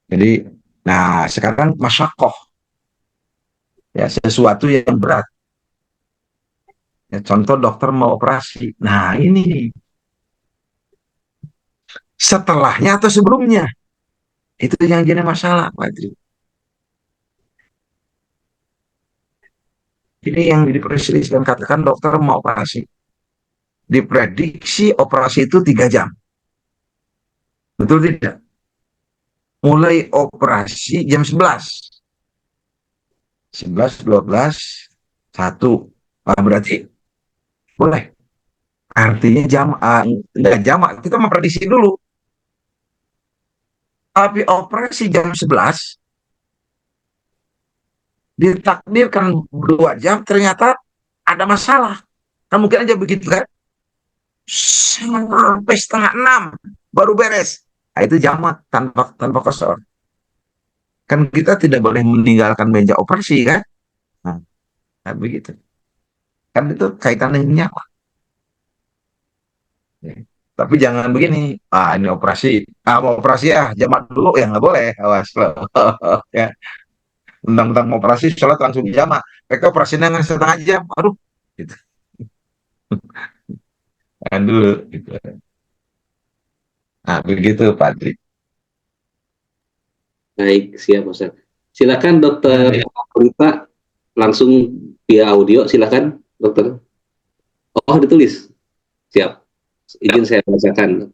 Jadi, nah sekarang masyakoh. Ya, sesuatu yang berat. Ya, contoh dokter mau operasi. Nah ini setelahnya atau sebelumnya, itu yang jadi masalah, Pak Adri. Ini yang diperselisihkan, katakan dokter mau operasi, diprediksi operasi itu 3 jam, betul tidak? Mulai operasi jam 11, 12, 1, berarti boleh. Artinya enggak jamak, kita memprediksi dulu. Tapi operasi jam 11 ditakdirkan 2 jam, ternyata ada masalah. Kan mungkin aja begitu kan? Sampai 5:30 baru beres. Nah, itu jamak tanpa kosor. Kan kita tidak boleh meninggalkan meja operasi kan? Nah, begitu. Kan itu kaitan dengan nyawa. Ya. Tapi jangan begini, ini operasi, mau operasi jamak dulu, ya nggak boleh, awas loh. Ya. Undang-undang operasi, sholat langsung jamak. Mereka operasi dengan 1/2 jam, aduh. Gitu. Dulu. Gitu. Nah, begitu Pak Adri. Baik, siap, Ustaz. Silakan Dokter Rita, langsung via audio, silakan Dokter. Oh, ditulis. Siap. Izin saya bacakan.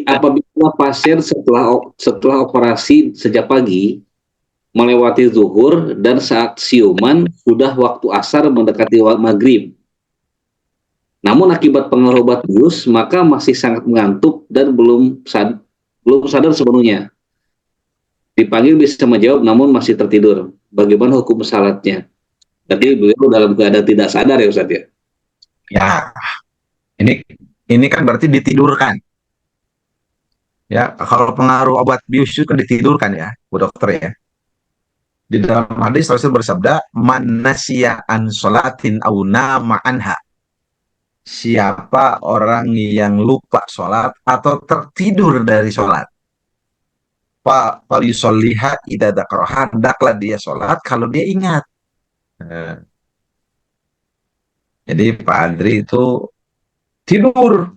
Apabila pasien setelah operasi sejak pagi melewati zuhur dan saat siuman sudah waktu asar mendekati maghrib, namun akibat pengaruh obat bius maka masih sangat mengantuk dan belum sadar sepenuhnya. Dipanggil bisa menjawab namun masih tertidur. Bagaimana hukum salatnya? Jadi beliau dalam keadaan tidak sadar ya Ustaz ya? Ya, ini kan berarti ditidurkan. Ya, kalau pengaruh obat bius itu kan ditidurkan ya, Bu Dokter ya. Di dalam hadis Rasul bersabda, "Man nasiya an sholatin aw nama anha." Siapa orang yang lupa sholat atau tertidur dari sholat, Pak yusolliha idza dzakaraha, hendaklah dia sholat kalau dia ingat. Jadi Pak Adri itu tidur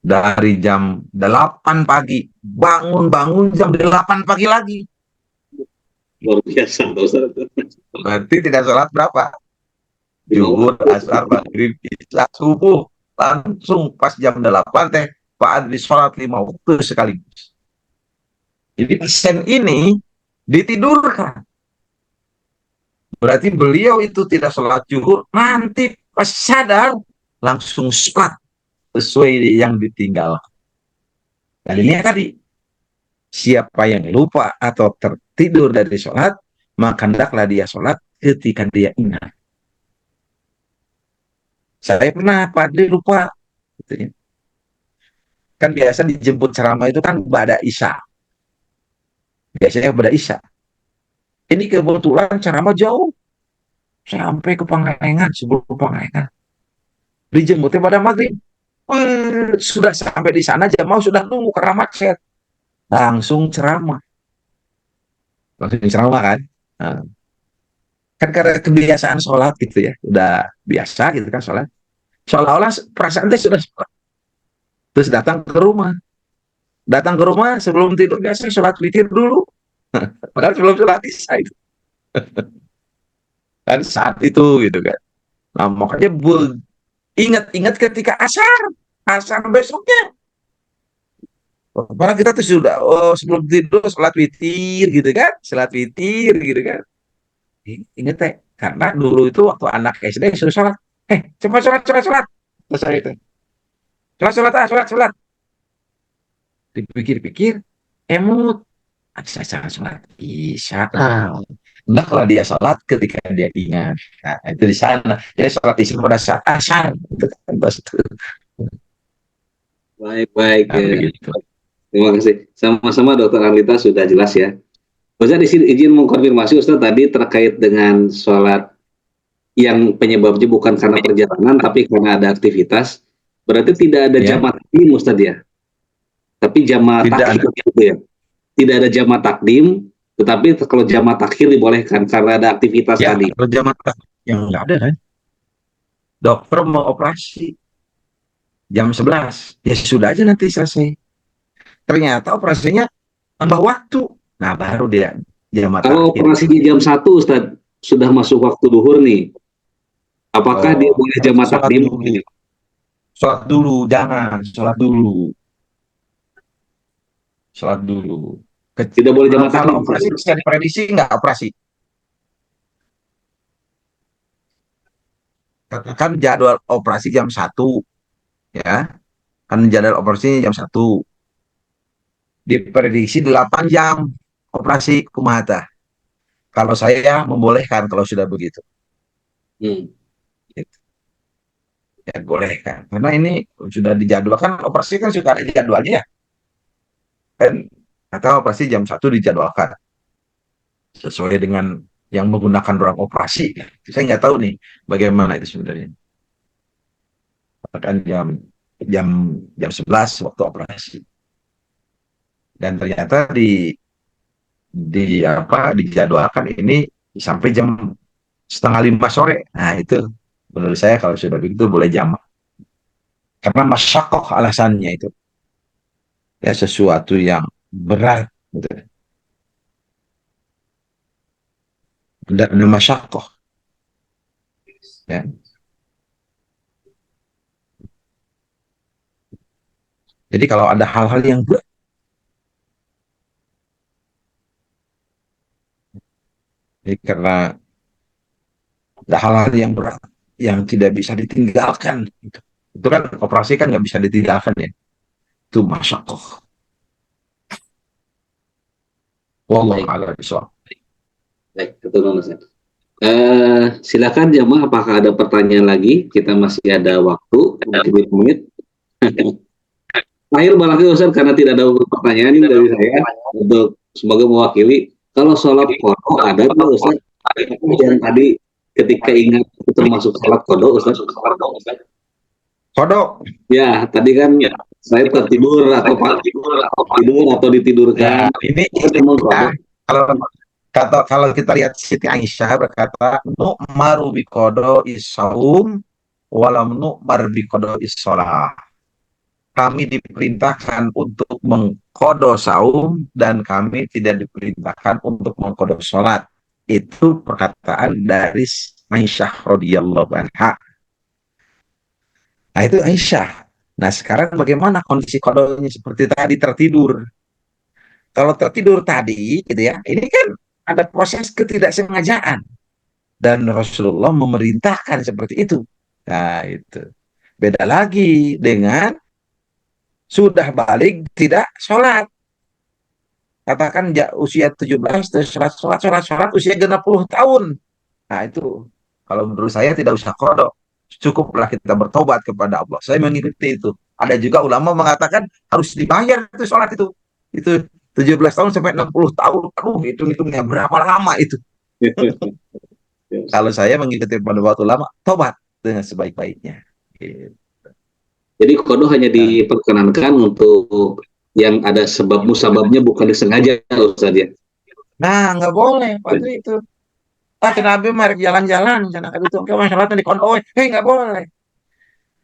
dari jam 8 pagi, bangun jam 8 pagi lagi. Luar biasa, Pak Ustaz. Berarti tidak sholat berapa? Zuhur, asar, maghrib, isya, subuh. Langsung pas jam 8 teh, Pak Adri sholat 5 waktu sekaligus. Jadi pasien ini ditidurkan. Berarti beliau itu tidak sholat zuhur, nanti pas sadar langsung sholat sesuai yang ditinggal. Dan ini tadi, siapa yang lupa atau tertidur dari sholat, maka hendaklah dia sholat ketika dia ingat. Saya pernah Padri lupa, gitu ya. Kan biasa dijemput ceramah itu kan pada isya. Biasanya pada isya. Ini kebetulan ceramah jauh, sampai ke Pangalengan, sebelum Pangalengan. Dijemputnya pada maghrib. Sudah sampai di sana jamaah sudah nunggu karena macet. Langsung ceramah kan. Nah, kan karena kebiasaan sholat gitu ya, udah biasa gitu kan sholat. Seolah-olah perasaan sudah sholat. Terus datang ke rumah sebelum tidur biasa sholat witir dulu. Padahal sebelum sholat isya itu. Dan saat itu gitu kan. Nah makanya ingat ketika asar besoknya. Padahal kita tuh sudah sebelum tidur sholat witir gitu kan. Ingat teh, karena dulu itu waktu anak SD suruh sholat. Cepat sholat. Terus saya itu. Sholat. Dipikir-pikir, emut. Saya sholat isya. Nah, kalau dia sholat ketika dia ingat. Nah, itu di sana. Jadi sholat isya pada saat asar. Baik. Nah, begitu. Terima kasih. Sama-sama Dokter Arlita sudah jelas ya. Ustaz izin mengkonfirmasi Ustaz tadi terkait dengan sholat yang penyebabnya bukan karena perjalanan tapi karena ada aktivitas. Berarti tidak ada jamaah takdim Ustaz ya? Tapi jamaah takhir gitu ya? Tidak ada jamaah takdim, tetapi kalau jamaah takhir dibolehkan karena ada aktivitas ya, tadi. Kalau jamaah takhir yang nggak ada kan? Dokter mau operasi jam 11, ya sudah aja nanti selesai. Ternyata operasinya tambah waktu. Nah, baru dia jamaah takhir. Kalau operasinya jam 1 Ustaz, sudah masuk waktu duhur nih. Apakah dia boleh jamaah takdim? Sholat dulu, jangan. Sholat dulu. Tidak boleh jamaah takdim. Kalau operasi bisa diprediksi nggak operasi? Katakan jadwal operasi jam 1, ya. Kan jadwal operasinya jam 1. Diprediksi 8 jam operasi kumata. Kalau saya membolehkan kalau sudah begitu. Gitu. Ya bolehkan. Karena ini sudah dijadwalkan, operasi kan sudah ada jadwalnya ya. Kan atau operasi jam 1 dijadwalkan. Sesuai dengan yang menggunakan ruang operasi. Saya nggak tahu nih bagaimana itu sebenarnya. Bahkan jam 11 waktu operasi. Dan ternyata dijadwalkan ini sampai jam 4:30 sore. Nah itu menurut saya kalau sudah begitu boleh jamak. Karena masyakoh alasannya itu. Ya sesuatu yang berat. Gitu. Dan masyakoh. Ya. Jadi kalau ada hal-hal yang berat, jadi karena ada hal-hal yang berat yang tidak bisa ditinggalkan, itu kan operasi kan nggak bisa ditinggalkan ya, itu masyakoh. Wallahu a'lam bishawab. Baik, betul Mas. Silakan jamaah, apakah ada pertanyaan lagi? Kita masih ada waktu 30 menit. Akhir barangkali Ustaz, karena tidak ada pertanyaan ini dari saya untuk semoga mewakili. Kalau sholat qodho ada tuh Ustaz? Yang tadi ketika ingat itu termasuk sholat qodho Ustaz? Qodho? Ya, tadi kan saya tertidur atau tidur atau ditidurkan. Ya, ini kalau kita lihat Siti Aisyah berkata, nu'maru biqodho is-shaum walam nu'mar biqodho is-shalah. kami diperintahkan untuk mengqadha saum dan kami tidak diperintahkan untuk mengqadha sholat. Itu perkataan dari Aisyah radhiyallahu anha. Nah itu Aisyah. Nah sekarang bagaimana kondisi qadanya seperti tadi tertidur? Kalau tertidur tadi gitu ya, ini kan ada proses ketidaksengajaan dan Rasulullah memerintahkan seperti itu. Nah itu beda lagi dengan sudah balik tidak sholat. Katakan usia 17 terus sholat usia 60 tahun. Nah itu kalau menurut saya tidak usah qadha. Cukuplah kita bertobat kepada Allah. Saya mengikuti itu. Ada juga ulama mengatakan harus dibayar itu sholat itu. Itu 17 tahun sampai 60 tahun. Aduh, hitung-hitungnya berapa lama itu. Kalau saya mengikuti pendapat ulama, tobat dengan sebaik-baiknya. Gitu. Jadi qadha hanya diperkenankan untuk yang ada sebab musababnya, bukan disengaja, Ustaz ya. Nah, nggak boleh, Pak Tri itu. Nabi mari jalan-jalan, jangan itu ke masalah di konvoy. Nggak boleh.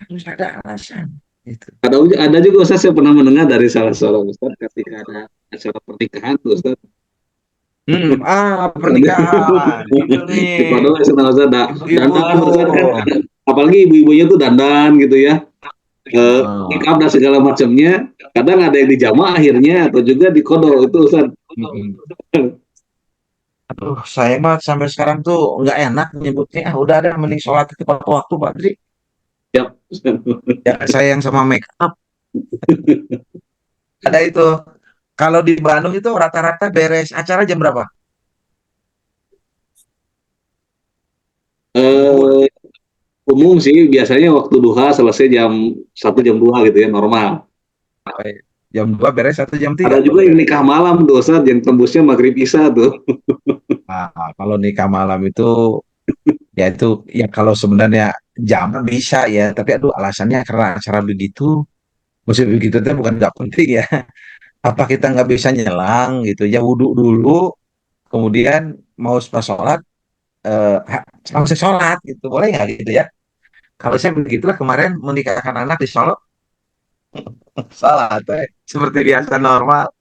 Harus ada alasan. Gitu. Ada juga Ustaz, saya pernah mendengar dari salah seorang Ustaz ketika ada acara pernikahan, Ustaz. Pernikahan. Itu nih. Dandan, apalagi ibu-ibunya tuh dandan gitu ya. Nikah dan segala macamnya, kadang ada yang dijama akhirnya atau juga di qadha itu Ustaz. Aduh, saya mah sampai sekarang tuh nggak enak nyebutnya. Udah ada mending sholat tepat waktu, Pak Dri. Yap. Ya, saya yang sama make up. Ada itu. Kalau di Bandung itu rata-rata beres acara jam berapa? Umum sih biasanya waktu duha selesai jam 1 jam 2 gitu ya, normal. Jam 2 beres atau jam 3? Ada juga yang nikah malam tuh Ustaz, yang tembusnya maghrib isya tuh. Nah, kalau nikah malam itu ya itu ya kalau sebenarnya jam bisa ya, tapi aduh alasannya karena acara begitu, maksud begitu itu bukan nggak penting ya. Apa kita nggak bisa nyelang gitu ya, wudhu dulu, kemudian mau pas sholat langsung sholat gitu, boleh nggak gitu ya? Kalau saya begitulah kemarin menikahkan anak di Solo, salat seperti biasa normal,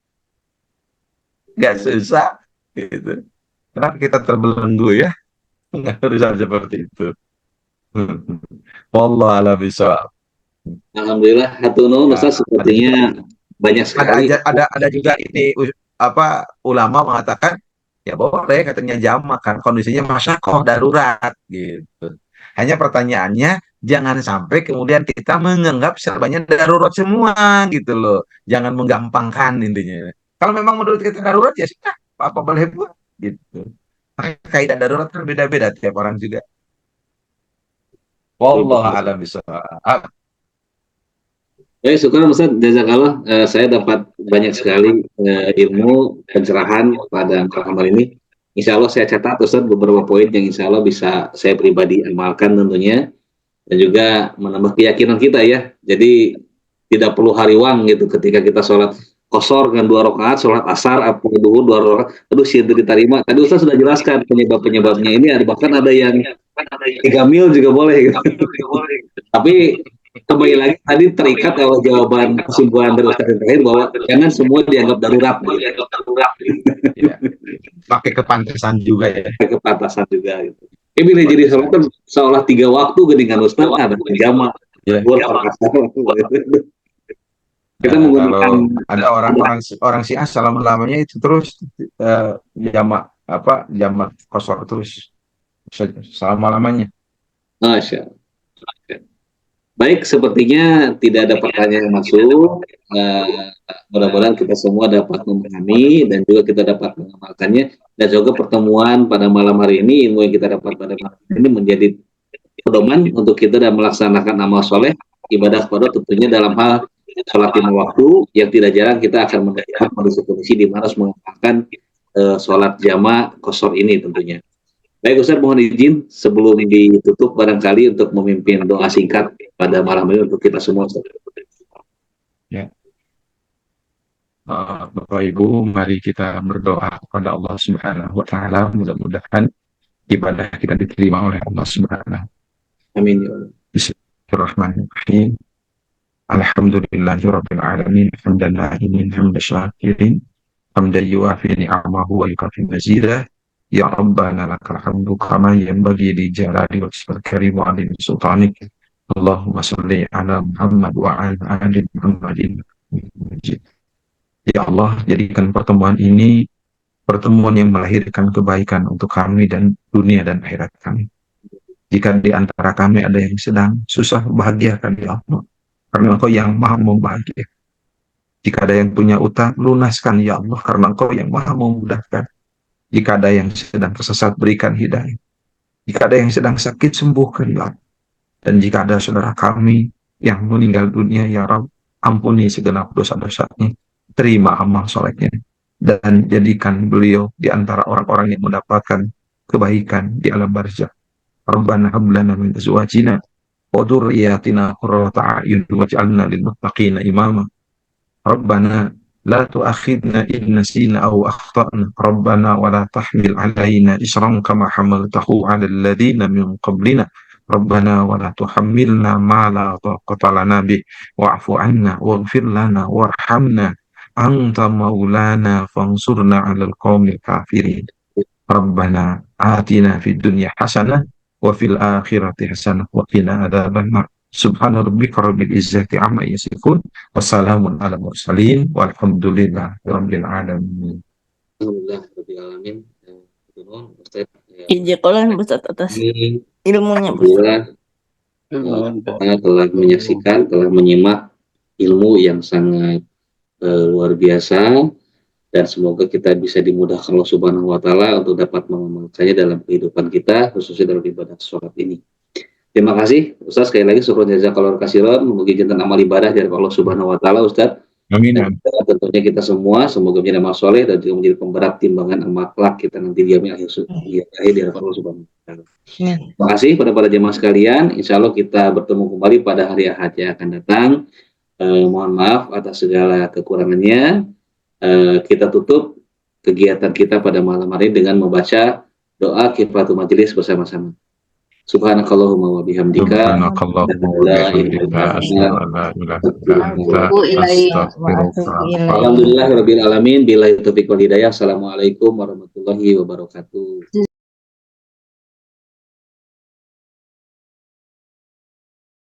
nggak susah gitu. Kenapa kita terbelenggu ya? Nggak harus seperti itu. Wallah a'lam bishawab. Alhamdulillah, hatunun Ustaz, sepertinya banyak sekali. Ada juga ini apa ulama mengatakan ya boleh katanya jamak kan kondisinya masyakoh darurat gitu. Hanya pertanyaannya jangan sampai kemudian kita menganggap serbanya darurat semua gitu loh. Jangan menggampangkan intinya. Kalau memang menurut kita darurat ya sudah apa boleh buat gitu. Kaidah darurat kan beda-beda tiap orang juga. Wallahu a'lam bishawab. Syukur Ustaz, jazakallah. Saya dapat banyak sekali ilmu pencerahan pada malam ini. Insya Allah saya catat Ustaz beberapa poin yang insya Allah bisa saya pribadi amalkan tentunya, dan juga menambah keyakinan kita ya. Jadi tidak perlu hariwang gitu ketika kita sholat qashar dengan 2 rakaat, sholat asar atau duhur 2 rakaat, aduh sih diterima. Tadi Ustaz sudah jelaskan penyebab-penyebabnya ini, bahkan ada yang 3 mil juga boleh gitu. Tapi kembali lagi tadi terikat kalau jawaban kesimpulan dari Ustaz yang terakhir bahwa jangan semua dianggap darurat. Ya. Pakai kepantasan juga ya. Pakai kepantasan juga gitu. Bila jadi sholat kan seolah 3 waktu dengan Ustaz ada jamaah. Ya. Kita menggunakan ada orang Syiah selama-lamanya itu terus jamak qashar terus selama-lamanya. Masya Allah. Baik, sepertinya tidak ada pertanyaan yang masuk. Mudah-mudahan kita semua dapat memahami dan juga kita dapat mengamalkannya. Dan juga pertemuan pada malam hari ini, ilmu yang kita dapat pada malam ini menjadi pedoman untuk kita dalam melaksanakan amal soleh, ibadah qadha tentunya dalam hal sholat 5 waktu, yang tidak jarang kita akan mendapatkan kondisi-kondisi di mana harus mengamalkan sholat jamaah qashar ini tentunya. Baik Ustaz, mohon izin sebelum ditutup barangkali untuk memimpin doa singkat pada malam ini untuk kita semua Ustaz. Ya. Bapak Ibu, mari kita berdoa kepada Allah Subhanahu wa taala, mudah-mudahan ibadah kita diterima oleh Allah Subhanahu. Amin ya Allah. Bismillahirrahmanirrahim. Alhamdulillahirabbil alamin hamdan na'imin hamdan syakirin hamdan yuafi ni'amahu wa yukafi mazidah. Ya Rabbana lakal hamdu kama yanbaghi li jalali wajhikal karim wa 'azimi sultanik. Allahumma shalli ala Muhammad wa ala ali Muhammadin. Ya Allah, jadikan pertemuan ini pertemuan yang melahirkan kebaikan untuk kami dan dunia dan akhirat kami. Jika di antara kami ada yang sedang susah, bahagiakan ya Allah, karena Engkau yang maha membahagiakan. Jika ada yang punya utang, lunaskan ya Allah, karena Engkau yang maha memudahkan. Jika ada yang sedang tersesat, berikan hidayah. Jika ada yang sedang sakit, sembuhkan ya Allah. Dan jika ada saudara kami yang meninggal dunia, ya Rabb, ampuni segenap dosa-dosanya, terima amal solehnya, dan jadikan beliau di antara orang-orang yang mendapatkan kebaikan di alam barzakh. Rabbana hab lana min azwajina wa dhurriyyatina qurrata a'yun waj'alna lil muttaqina imama. Rabbana la tu'akhidna in nasina aw akhtana. Rabbana wa la tahmil 'alaina isran kama hamaltahu 'alal ladzina min qablina. Rabbana wa la tuhammilna ma la taqata lana bih wa'fu 'anna waghfir lana warhamna anta maulana fansurna 'alal qaumil kafirin. Rabbana atina fid dunya hasanah wa fil akhirati hasanah wa qina adzabannar. Subhana rabbika rabbil izzati amma yasifun wa salamun ala mursalin walhamdulillahi rabbil alamin. Alhamdulillah rabbil alamin. Ustaz, Jazakallah Ustaz atas ini ilmunya Ustaz. alhamdulillah kita telah menyaksikan, telah menyimak ilmu yang sangat luar biasa, dan semoga kita bisa dimudahkan Allah Subhanahu wa taala untuk dapat mengamalkannya dalam kehidupan kita, khususnya dalam ibadah sholat ini. Terima kasih Ustaz, sekali lagi syukur jazakallahu khairan, mugi jantan amal ibadah dari Allah Subhanahu wa taala Ustaz. Amin. Dan tentunya kita semua semoga menjadi amal soleh dan juga menjadi pemberat timbangan amal kelak kita nanti di akhir di hadapan Allah Subhanahu wa taala. Terima kasih pada para jemaah sekalian. Insya Allah kita bertemu kembali pada hari Ahad yang akan datang. Mohon maaf atas segala kekurangannya. Kita tutup kegiatan kita pada malam hari dengan membaca doa kifaratul majelis bersama-sama. Subhanakallahumma wa bihamdika Alhamdulillah rabbil alamin. Billahi taufiq wal hidayah. Assalamualaikum warahmatullahi wabarakatuh.